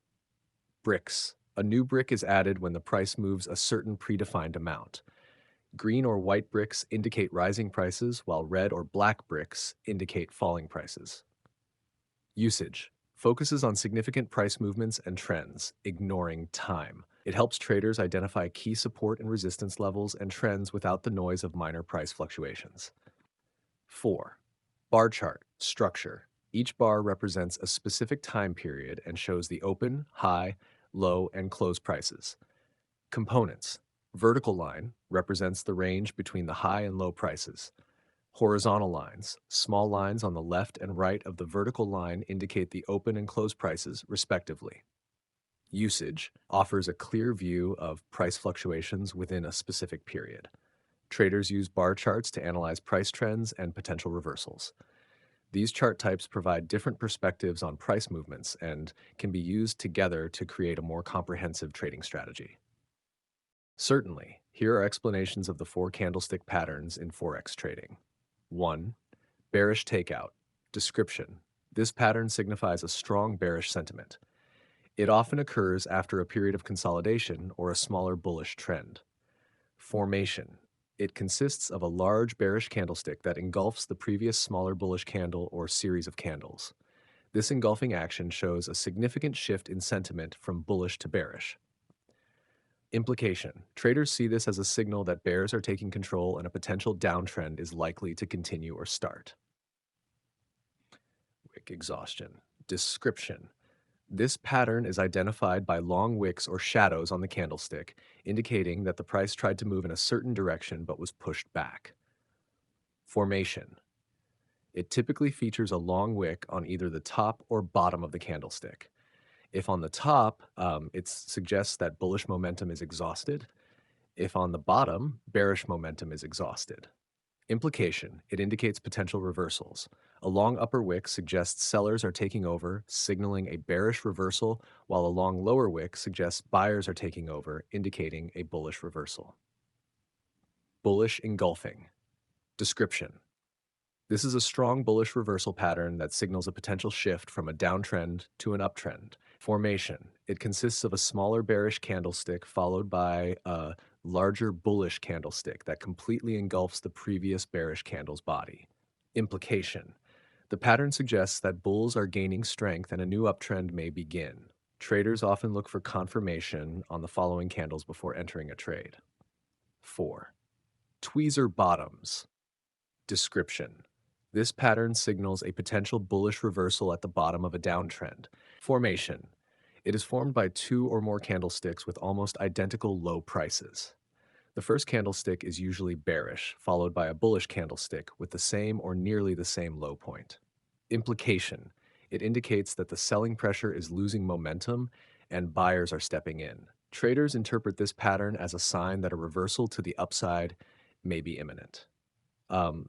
Bricks. A new brick is added when the price moves a certain predefined amount. Green or white bricks indicate rising prices, while red or black bricks indicate falling prices. Usage focuses on significant price movements and trends, ignoring time. It helps traders identify key support and resistance levels and trends without the noise of minor price fluctuations. 4. Bar chart. Structure. Each bar represents a specific time period and shows the open, high, low, and close prices. Components. Vertical line represents the range between the high and low prices. Horizontal lines, small lines on the left and right of the vertical line, indicate the open and close prices, respectively. Usage offers a clear view of price fluctuations within a specific period. Traders use bar charts to analyze price trends and potential reversals. These chart types provide different perspectives on price movements and can be used together to create a more comprehensive trading strategy. Certainly, here are explanations of the 4 candlestick patterns in Forex trading. 1. Bearish takeout. Description. This pattern signifies a strong bearish sentiment. It often occurs after a period of consolidation or a smaller bullish trend. Formation. It consists of a large bearish candlestick that engulfs the previous smaller bullish candle or series of candles. This engulfing action shows a significant shift in sentiment from bullish to bearish. Implication. Traders see this as a signal that bears are taking control and a potential downtrend is likely to continue or start. Wick exhaustion. Description. This pattern is identified by long wicks or shadows on the candlestick, indicating that the price tried to move in a certain direction but was pushed back. Formation. It typically features a long wick on either the top or bottom of the candlestick. If on the top, it suggests that bullish momentum is exhausted. If on the bottom, bearish momentum is exhausted. Implication. It indicates potential reversals. A long upper wick suggests sellers are taking over, signaling a bearish reversal, while a long lower wick suggests buyers are taking over, indicating a bullish reversal. Bullish engulfing. Description. This is a strong bullish reversal pattern that signals a potential shift from a downtrend to an uptrend. Formation. It consists of a smaller bearish candlestick followed by a larger bullish candlestick that completely engulfs the previous bearish candle's body. Implication. The pattern suggests that bulls are gaining strength and a new uptrend may begin. Traders often look for confirmation on the following candles before entering a trade. 4. Tweezer bottoms. Description. This pattern signals a potential bullish reversal at the bottom of a downtrend. Formation. It is formed by 2 or more candlesticks with almost identical low prices. The first candlestick is usually bearish, followed by a bullish candlestick with the same or nearly the same low point. Implication. It indicates that the selling pressure is losing momentum and buyers are stepping in. Traders interpret this pattern as a sign that a reversal to the upside may be imminent.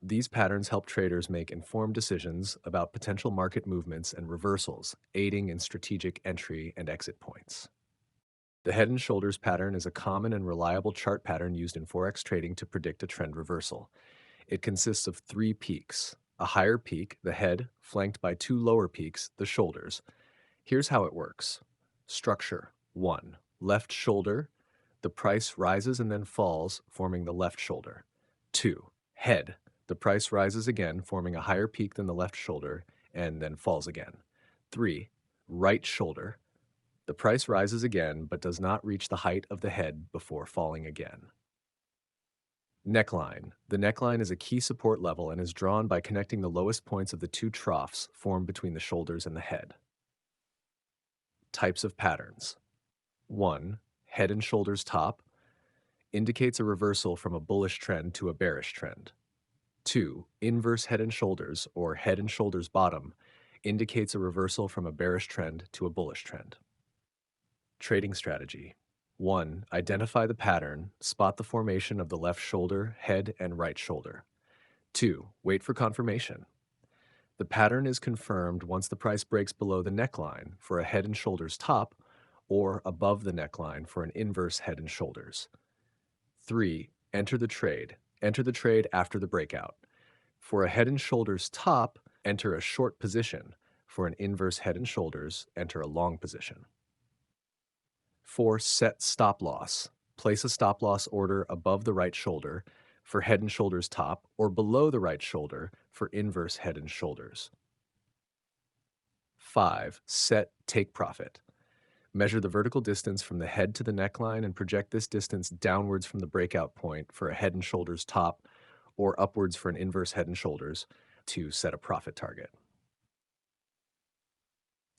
These patterns help traders make informed decisions about potential market movements and reversals, aiding in strategic entry and exit points. The head and shoulders pattern is a common and reliable chart pattern used in Forex trading to predict a trend reversal. It consists of 3 peaks: a higher peak, the head, flanked by 2 lower peaks, the shoulders. Here's how it works. Structure. 1. Left shoulder. The price rises and then falls, forming the left shoulder. 2. Head. The price rises again, forming a higher peak than the left shoulder, and then falls again. 3. Right shoulder. The price rises again, but does not reach the height of the head before falling again. Neckline. The neckline is a key support level and is drawn by connecting the lowest points of the two troughs formed between the shoulders and the head. Types of patterns. 1. Head and shoulders top indicates a reversal from a bullish trend to a bearish trend. 2. Inverse head and shoulders, or head and shoulders bottom, indicates a reversal from a bearish trend to a bullish trend. Trading strategy. 1. Identify the pattern, spot the formation of the left shoulder, head, and right shoulder. 2. Wait for confirmation. The pattern is confirmed once the price breaks below the neckline for a head and shoulders top or above the neckline for an inverse head and shoulders. 3. Enter the trade. Enter the trade after the breakout. For a head and shoulders top, enter a short position. For an inverse head and shoulders, enter a long position. 4. Set stop loss. Place a stop loss order above the right shoulder for head and shoulders top or below the right shoulder for inverse head and shoulders. 5. Set take profit. Measure the vertical distance from the head to the neckline and project this distance downwards from the breakout point for a head and shoulders top or upwards for an inverse head and shoulders to set a profit target.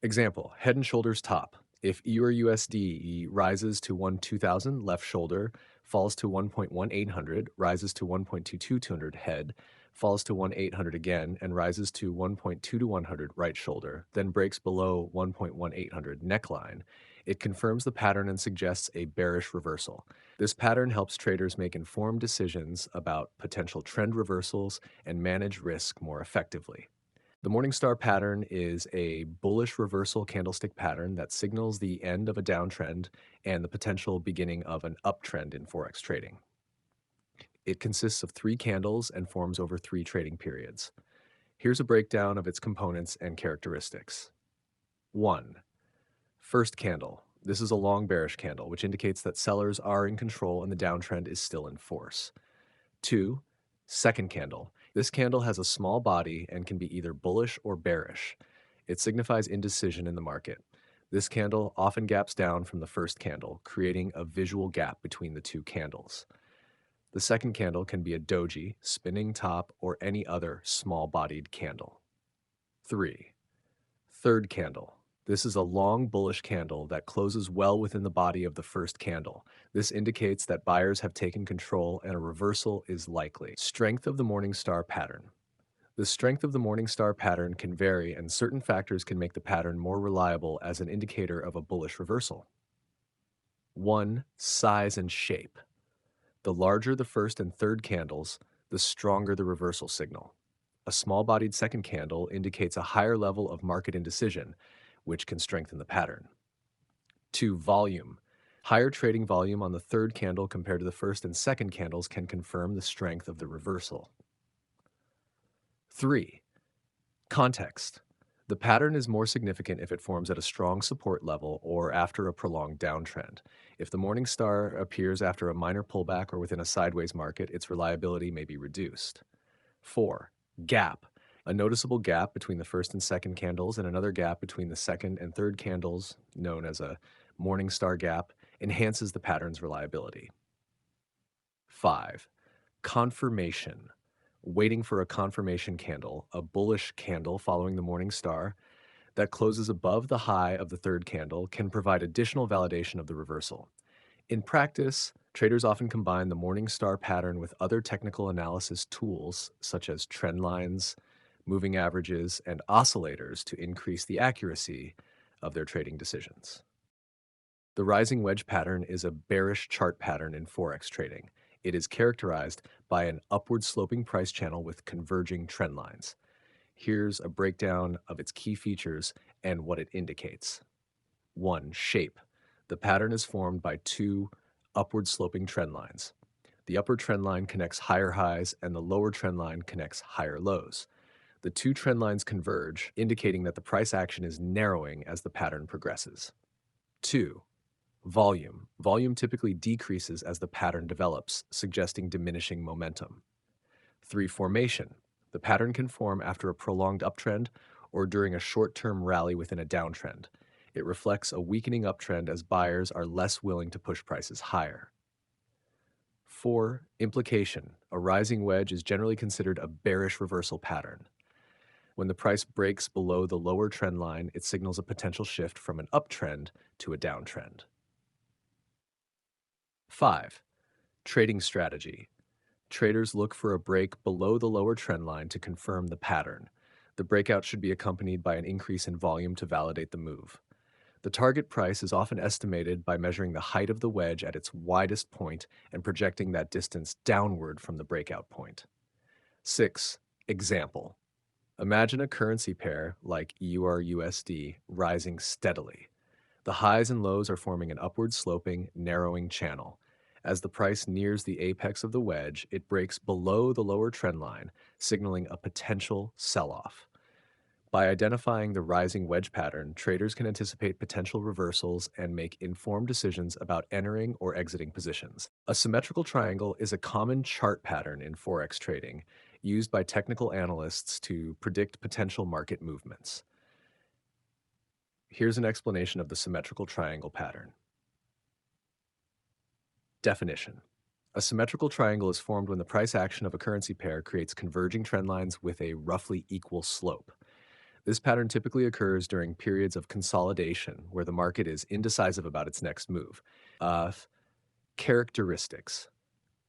Example, head and shoulders top. If EUR/USD rises to 1,2000 left shoulder, falls to 1.1800, rises to 1.22200 head, falls to 1,800 again, and rises to 1.2100 right shoulder, then breaks below 1.1800 neckline, it confirms the pattern and suggests a bearish reversal. This pattern helps traders make informed decisions about potential trend reversals and manage risk more effectively. The Morningstar pattern is a bullish reversal candlestick pattern that signals the end of a downtrend and the potential beginning of an uptrend in Forex trading. It consists of 3 candles and forms over 3 trading periods. Here's a breakdown of its components and characteristics. 1. First candle. This is a long bearish candle, which indicates that sellers are in control and the downtrend is still in force. 2. Second candle. This candle has a small body and can be either bullish or bearish. It signifies indecision in the market. This candle often gaps down from the first candle, creating a visual gap between the 2 candles. The second candle can be a doji, spinning top, or any other small-bodied candle. 3. Third candle. This is a long bullish candle that closes well within the body of the first candle. This indicates that buyers have taken control and a reversal is likely. Strength of the Morningstar pattern. The strength of the Morningstar pattern can vary, and certain factors can make the pattern more reliable as an indicator of a bullish reversal. 1. Size and shape. The larger the first and third candles, the stronger the reversal signal. A small-bodied second candle indicates a higher level of market indecision, which can strengthen the pattern. 2. Volume. Higher trading volume on the third candle compared to the first and second candles can confirm the strength of the reversal. 3. Context. The pattern is more significant if it forms at a strong support level or after a prolonged downtrend. If the Morningstar appears after a minor pullback or within a sideways market, its reliability may be reduced. 4. Gap. A noticeable gap between the first and second candles and another gap between the second and third candles, known as a Morningstar gap, enhances the pattern's reliability. 5. Confirmation. Waiting for a confirmation candle, a bullish candle following the Morningstar that closes above the high of the third candle, can provide additional validation of the reversal. In practice, traders often combine the Morningstar pattern with other technical analysis tools such as trend lines, moving averages, and oscillators to increase the accuracy of their trading decisions. The rising wedge pattern is a bearish chart pattern in Forex trading. It is characterized by an upward sloping price channel with converging trend lines. Here's a breakdown of its key features and what it indicates. 1. Shape. The pattern is formed by 2 upward sloping trend lines. The upper trend line connects higher highs and the lower trend line connects higher lows. The 2 trend lines converge, indicating that the price action is narrowing as the pattern progresses. 2. Volume. Volume typically decreases as the pattern develops, suggesting diminishing momentum. 3. Formation. The pattern can form after a prolonged uptrend or during a short-term rally within a downtrend. It reflects a weakening uptrend as buyers are less willing to push prices higher. 4. Implication. A rising wedge is generally considered a bearish reversal pattern. When the price breaks below the lower trend line, it signals a potential shift from an uptrend to a downtrend. 5. Trading strategy. Traders look for a break below the lower trend line to confirm the pattern. The breakout should be accompanied by an increase in volume to validate the move. The target price is often estimated by measuring the height of the wedge at its widest point and projecting that distance downward from the breakout point. 6. Example. Imagine a currency pair like EUR/USD rising steadily. The highs and lows are forming an upward sloping, narrowing channel. As the price nears the apex of the wedge, it breaks below the lower trend line, signaling a potential sell-off. By identifying the rising wedge pattern, traders can anticipate potential reversals and make informed decisions about entering or exiting positions. A symmetrical triangle is a common chart pattern in Forex trading, used by technical analysts to predict potential market movements. Here's an explanation of the symmetrical triangle pattern. Definition. A symmetrical triangle is formed when the price action of a currency pair creates converging trend lines with a roughly equal slope. This pattern typically occurs during periods of consolidation where the market is indecisive about its next move. Characteristics.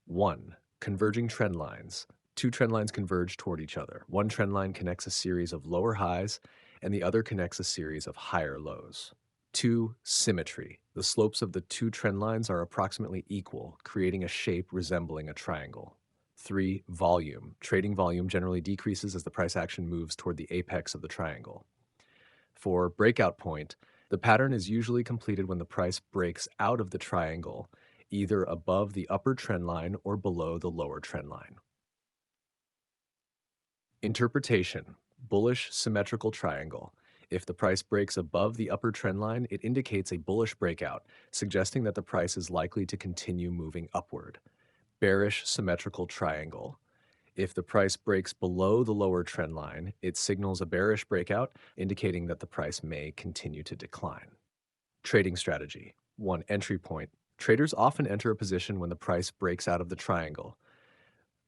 1. Converging trend lines. Two trend lines converge toward each other. One trend line connects a series of lower highs, and the other connects a series of higher lows. 2. Symmetry. The slopes of the two trend lines are approximately equal, creating a shape resembling a triangle. 3. Volume. Trading volume generally decreases as the price action moves toward the apex of the triangle. 4. Breakout point. The pattern is usually completed when the price breaks out of the triangle, either above the upper trend line or below the lower trend line. Interpretation. Bullish symmetrical triangle. If the price breaks above the upper trend line, it indicates a bullish breakout, suggesting that the price is likely to continue moving upward. Bearish symmetrical triangle. If the price breaks below the lower trend line, it signals a bearish breakout, indicating that the price may continue to decline. Trading strategy. 1. Entry point. Traders often enter a position when the price breaks out of the triangle.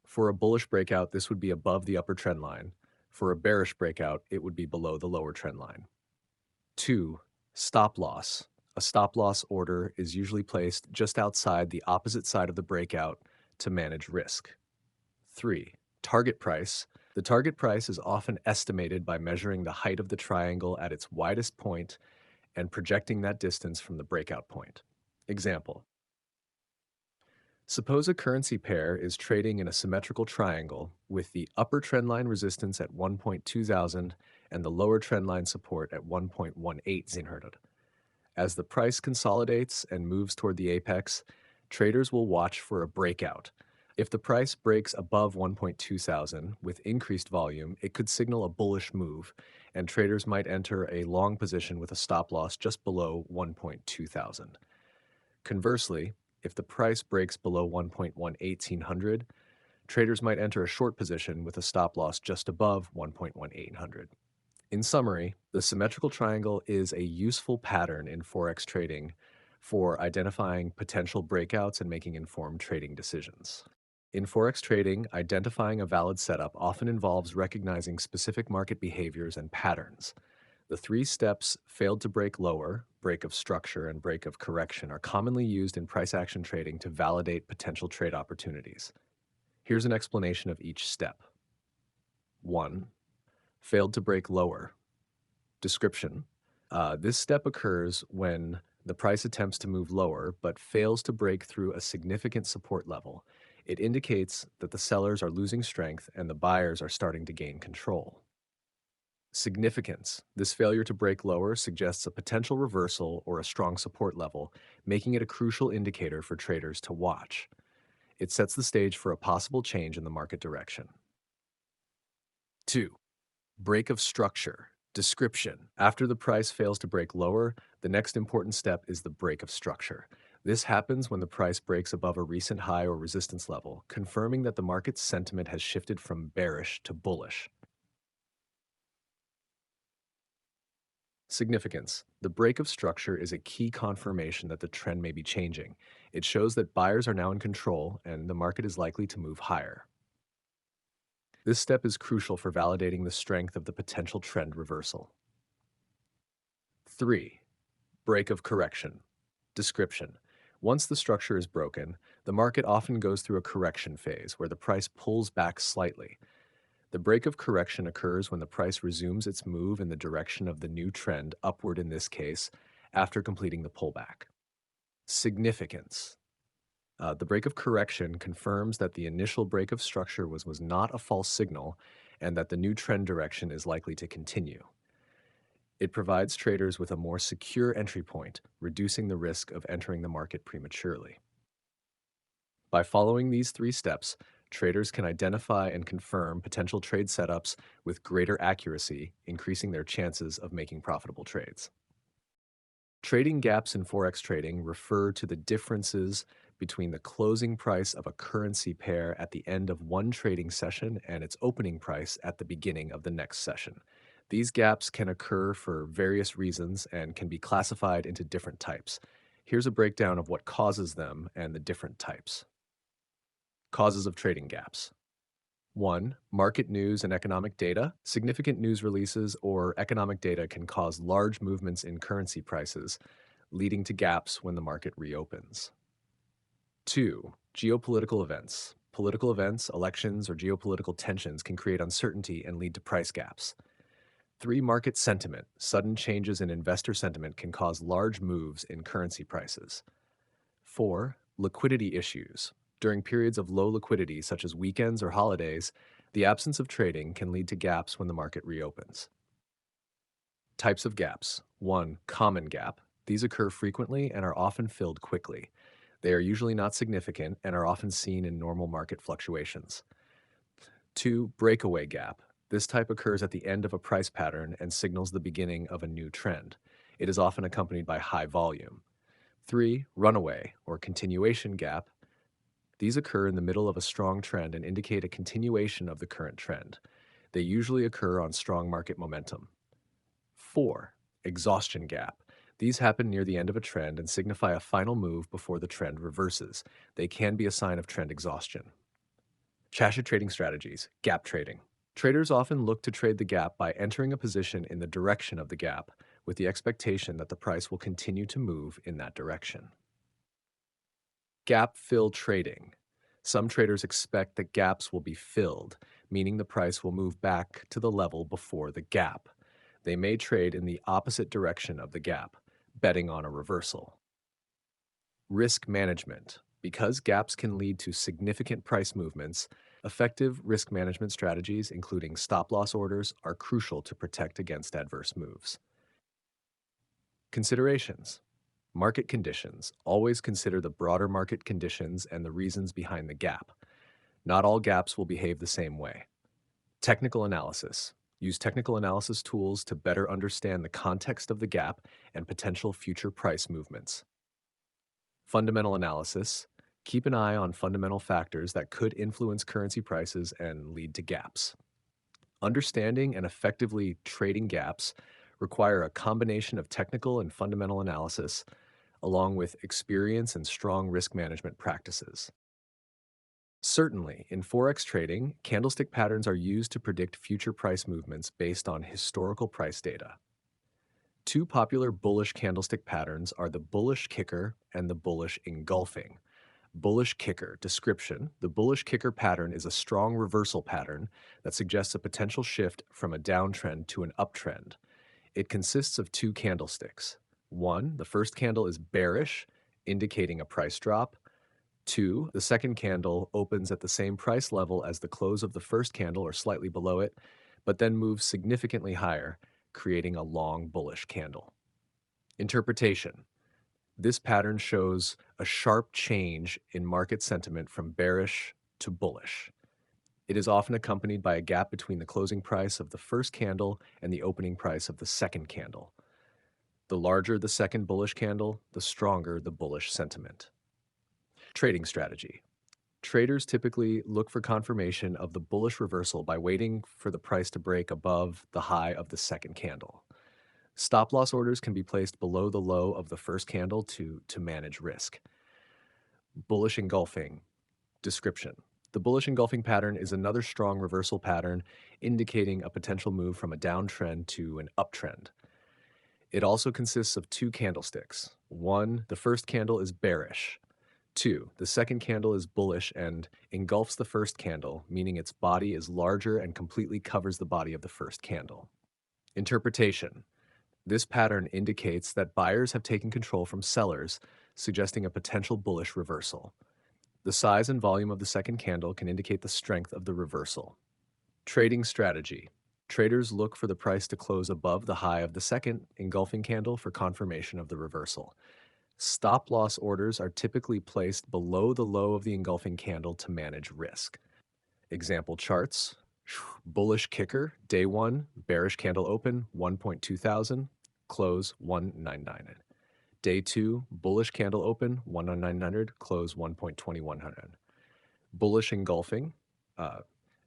For a bullish breakout, this would be above the upper trend line. For a bearish breakout, it would be below the lower trend line. 2. Stop loss. A stop loss order is usually placed just outside the opposite side of the breakout to manage risk. 3. Target price. The target price is often estimated by measuring the height of the triangle at its widest point and projecting that distance from the breakout point. Example. Suppose a currency pair is trading in a symmetrical triangle with the upper trendline resistance at 1.2000 and the lower trendline support at 1.1800. As the price consolidates and moves toward the apex, traders will watch for a breakout. If the price breaks above 1.2000 with increased volume, it could signal a bullish move, and traders might enter a long position with a stop loss just below 1.2000. Conversely, if the price breaks below 1.1800, traders might enter a short position with a stop loss just above 1.1800. In summary, the symmetrical triangle is a useful pattern in Forex trading for identifying potential breakouts and making informed trading decisions. In Forex trading, identifying a valid setup often involves recognizing specific market behaviors and patterns. The 3 steps failed to break lower, break of structure, and break of correction are commonly used in price action trading to validate potential trade opportunities. Here's an explanation of each step. 1. Failed to break lower. Description. This step occurs when the price attempts to move lower but fails to break through a significant support level. It indicates that the sellers are losing strength and the buyers are starting to gain control. Significance. This failure to break lower suggests a potential reversal or a strong support level, making it a crucial indicator for traders to watch. It sets the stage for a possible change in the market direction. 2. Break of structure. Description. After the price fails to break lower, the next important step is the break of structure. This happens when the price breaks above a recent high or resistance level, confirming that the market's sentiment has shifted from bearish to bullish. Significance. The break of structure is a key confirmation that the trend may be changing. It shows that buyers are now in control and the market is likely to move higher. This step is crucial for validating the strength of the potential trend reversal. 3. Break of correction. Description. Once the structure is broken, the market often goes through a correction phase where the price pulls back slightly. The break of correction occurs when the price resumes its move in the direction of the new trend, upward in this case, after completing the pullback. Significance. The break of correction confirms that the initial break of structure was not a false signal and that the new trend direction is likely to continue. It provides traders with a more secure entry point, reducing the risk of entering the market prematurely. By following these 3 steps, traders can identify and confirm potential trade setups with greater accuracy, increasing their chances of making profitable trades. Trading gaps in Forex trading refer to the differences between the closing price of a currency pair at the end of one trading session and its opening price at the beginning of the next session. These gaps can occur for various reasons and can be classified into different types. Here's a breakdown of what causes them and the different types. Causes of trading gaps. 1. Market news and economic data. Significant news releases or economic data can cause large movements in currency prices, leading to gaps when the market reopens. 2. Geopolitical events. Political events, elections, or geopolitical tensions can create uncertainty and lead to price gaps. 3. Market sentiment. Sudden changes in investor sentiment can cause large moves in currency prices. 4. Liquidity issues. During periods of low liquidity, such as weekends or holidays, the absence of trading can lead to gaps when the market reopens. Types of gaps. 1. Common gap. These occur frequently and are often filled quickly. They are usually not significant and are often seen in normal market fluctuations. 2. Breakaway gap. This type occurs at the end of a price pattern and signals the beginning of a new trend. It is often accompanied by high volume. 3. Runaway or continuation gap. These occur in the middle of a strong trend and indicate a continuation of the current trend. They usually occur on strong market momentum. 4. Exhaustion gap. These happen near the end of a trend and signify a final move before the trend reverses. They can be a sign of trend exhaustion. Chassis trading strategies. Gap trading. Traders often look to trade the gap by entering a position in the direction of the gap, with the expectation that the price will continue to move in that direction. Gap fill trading. Some traders expect that gaps will be filled, meaning the price will move back to the level before the gap. They may trade in the opposite direction of the gap, betting on a reversal. Risk management. Because gaps can lead to significant price movements, effective risk management strategies, including stop-loss orders, are crucial to protect against adverse moves. Considerations. Market conditions. Always consider the broader market conditions and the reasons behind the gap. Not all gaps will behave the same way. Technical analysis. Use technical analysis tools to better understand the context of the gap and potential future price movements. Fundamental analysis. Keep an eye on fundamental factors that could influence currency prices and lead to gaps. Understanding and effectively trading gaps require a combination of technical and fundamental analysis, along with experience and strong risk management practices. Certainly, in Forex trading, candlestick patterns are used to predict future price movements based on historical price data. 2 popular bullish candlestick patterns are the bullish kicker and the bullish engulfing. Bullish kicker. Description. The bullish kicker pattern is a strong reversal pattern that suggests a potential shift from a downtrend to an uptrend. It consists of 2 candlesticks. 1. The first candle is bearish, indicating a price drop. 2. The second candle opens at the same price level as the close of the first candle or slightly below it, but then moves significantly higher, creating a long bullish candle. Interpretation. This pattern shows a sharp change in market sentiment from bearish to bullish. It is often accompanied by a gap between the closing price of the first candle and the opening price of the second candle. The larger the second bullish candle, the stronger the bullish sentiment. Trading strategy. Traders typically look for confirmation of the bullish reversal by waiting for the price to break above the high of the second candle. Stop loss orders can be placed below the low of the first candle to manage risk. Bullish engulfing. Description. The bullish engulfing pattern is another strong reversal pattern indicating a potential move from a downtrend to an uptrend. It also consists of two candlesticks. One, the first candle is bearish. Two, the second candle is bullish and engulfs the first candle, meaning its body is larger and completely covers the body of the first candle. Interpretation. This pattern indicates that buyers have taken control from sellers, suggesting a potential bullish reversal. The size and volume of the second candle can indicate the strength of the reversal. Trading strategy. Traders look for the price to close above the high of the second engulfing candle for confirmation of the reversal. Stop loss orders are typically placed below the low of the engulfing candle to manage risk. Example charts. Bullish kicker, day 1, bearish candle open, 1.2000, close 199. Day 2, bullish candle open, 19900, close 1.2100. Bullish engulfing,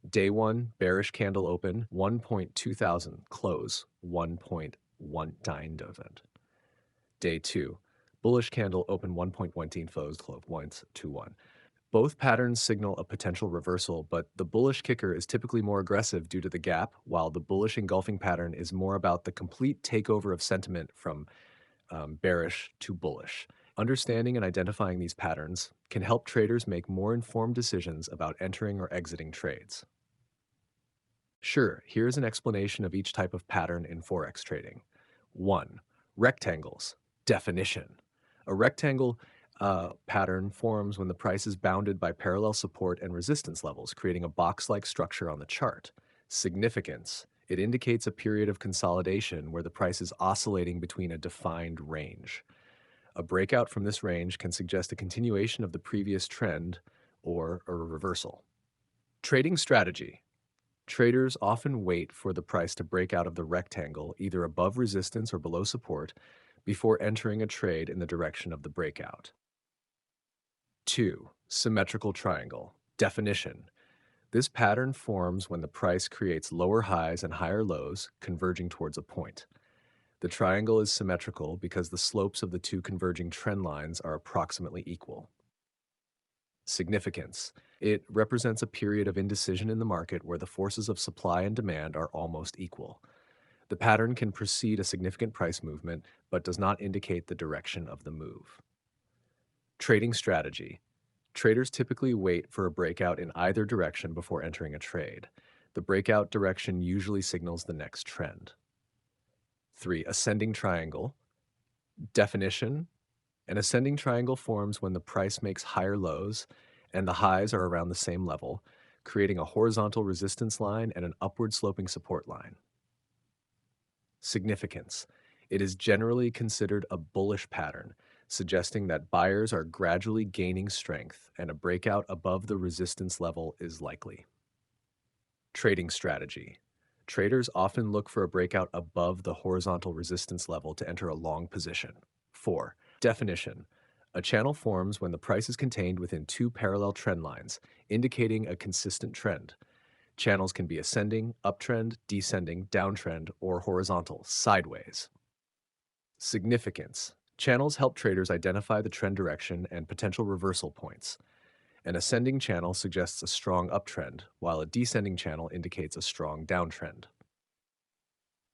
day 1, bearish candle open, 1.2000, close 1.19. Day 2, bullish candle open, 1.19, close 1.21. Both patterns signal a potential reversal, but the bullish kicker is typically more aggressive due to the gap, while the bullish engulfing pattern is more about the complete takeover of sentiment from bearish to bullish. Understanding and identifying these patterns can help traders make more informed decisions about entering or exiting trades. Sure, here's an explanation of each type of pattern in Forex trading. 1. Rectangles. Definition. A rectangle pattern forms when the price is bounded by parallel support and resistance levels, creating a box-like structure on the chart. Significance. It indicates a period of consolidation where the price is oscillating between a defined range. A breakout from this range can suggest a continuation of the previous trend or a reversal. Trading strategy. Traders often wait for the price to break out of the rectangle, either above resistance or below support, before entering a trade in the direction of the breakout. 2. Symmetrical triangle. Definition. This pattern forms when the price creates lower highs and higher lows, converging towards a point. The triangle is symmetrical because the slopes of the two converging trend lines are approximately equal. Significance. It represents a period of indecision in the market where the forces of supply and demand are almost equal. The pattern can precede a significant price movement, but does not indicate the direction of the move. Trading strategy. Traders typically wait for a breakout in either direction before entering a trade. The breakout direction usually signals the next trend. 3. Ascending triangle. Definition. An ascending triangle forms when the price makes higher lows and the highs are around the same level, creating a horizontal resistance line and an upward sloping support line. Significance. It is generally considered a bullish pattern, suggesting that buyers are gradually gaining strength and a breakout above the resistance level is likely. Trading strategy. Traders often look for a breakout above the horizontal resistance level to enter a long position. 4. Definition. A channel forms when the price is contained within two parallel trend lines, indicating a consistent trend. Channels can be ascending, uptrend, descending, downtrend, or horizontal, sideways. Significance. Channels help traders identify the trend direction and potential reversal points. An ascending channel suggests a strong uptrend, while a descending channel indicates a strong downtrend.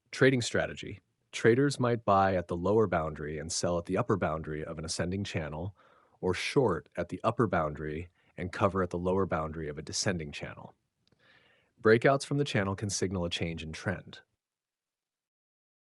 Trading strategy. Traders might buy at the lower boundary and sell at the upper boundary of an ascending channel, or short at the upper boundary and cover at the lower boundary of a descending channel. Breakouts from the channel can signal a change in trend.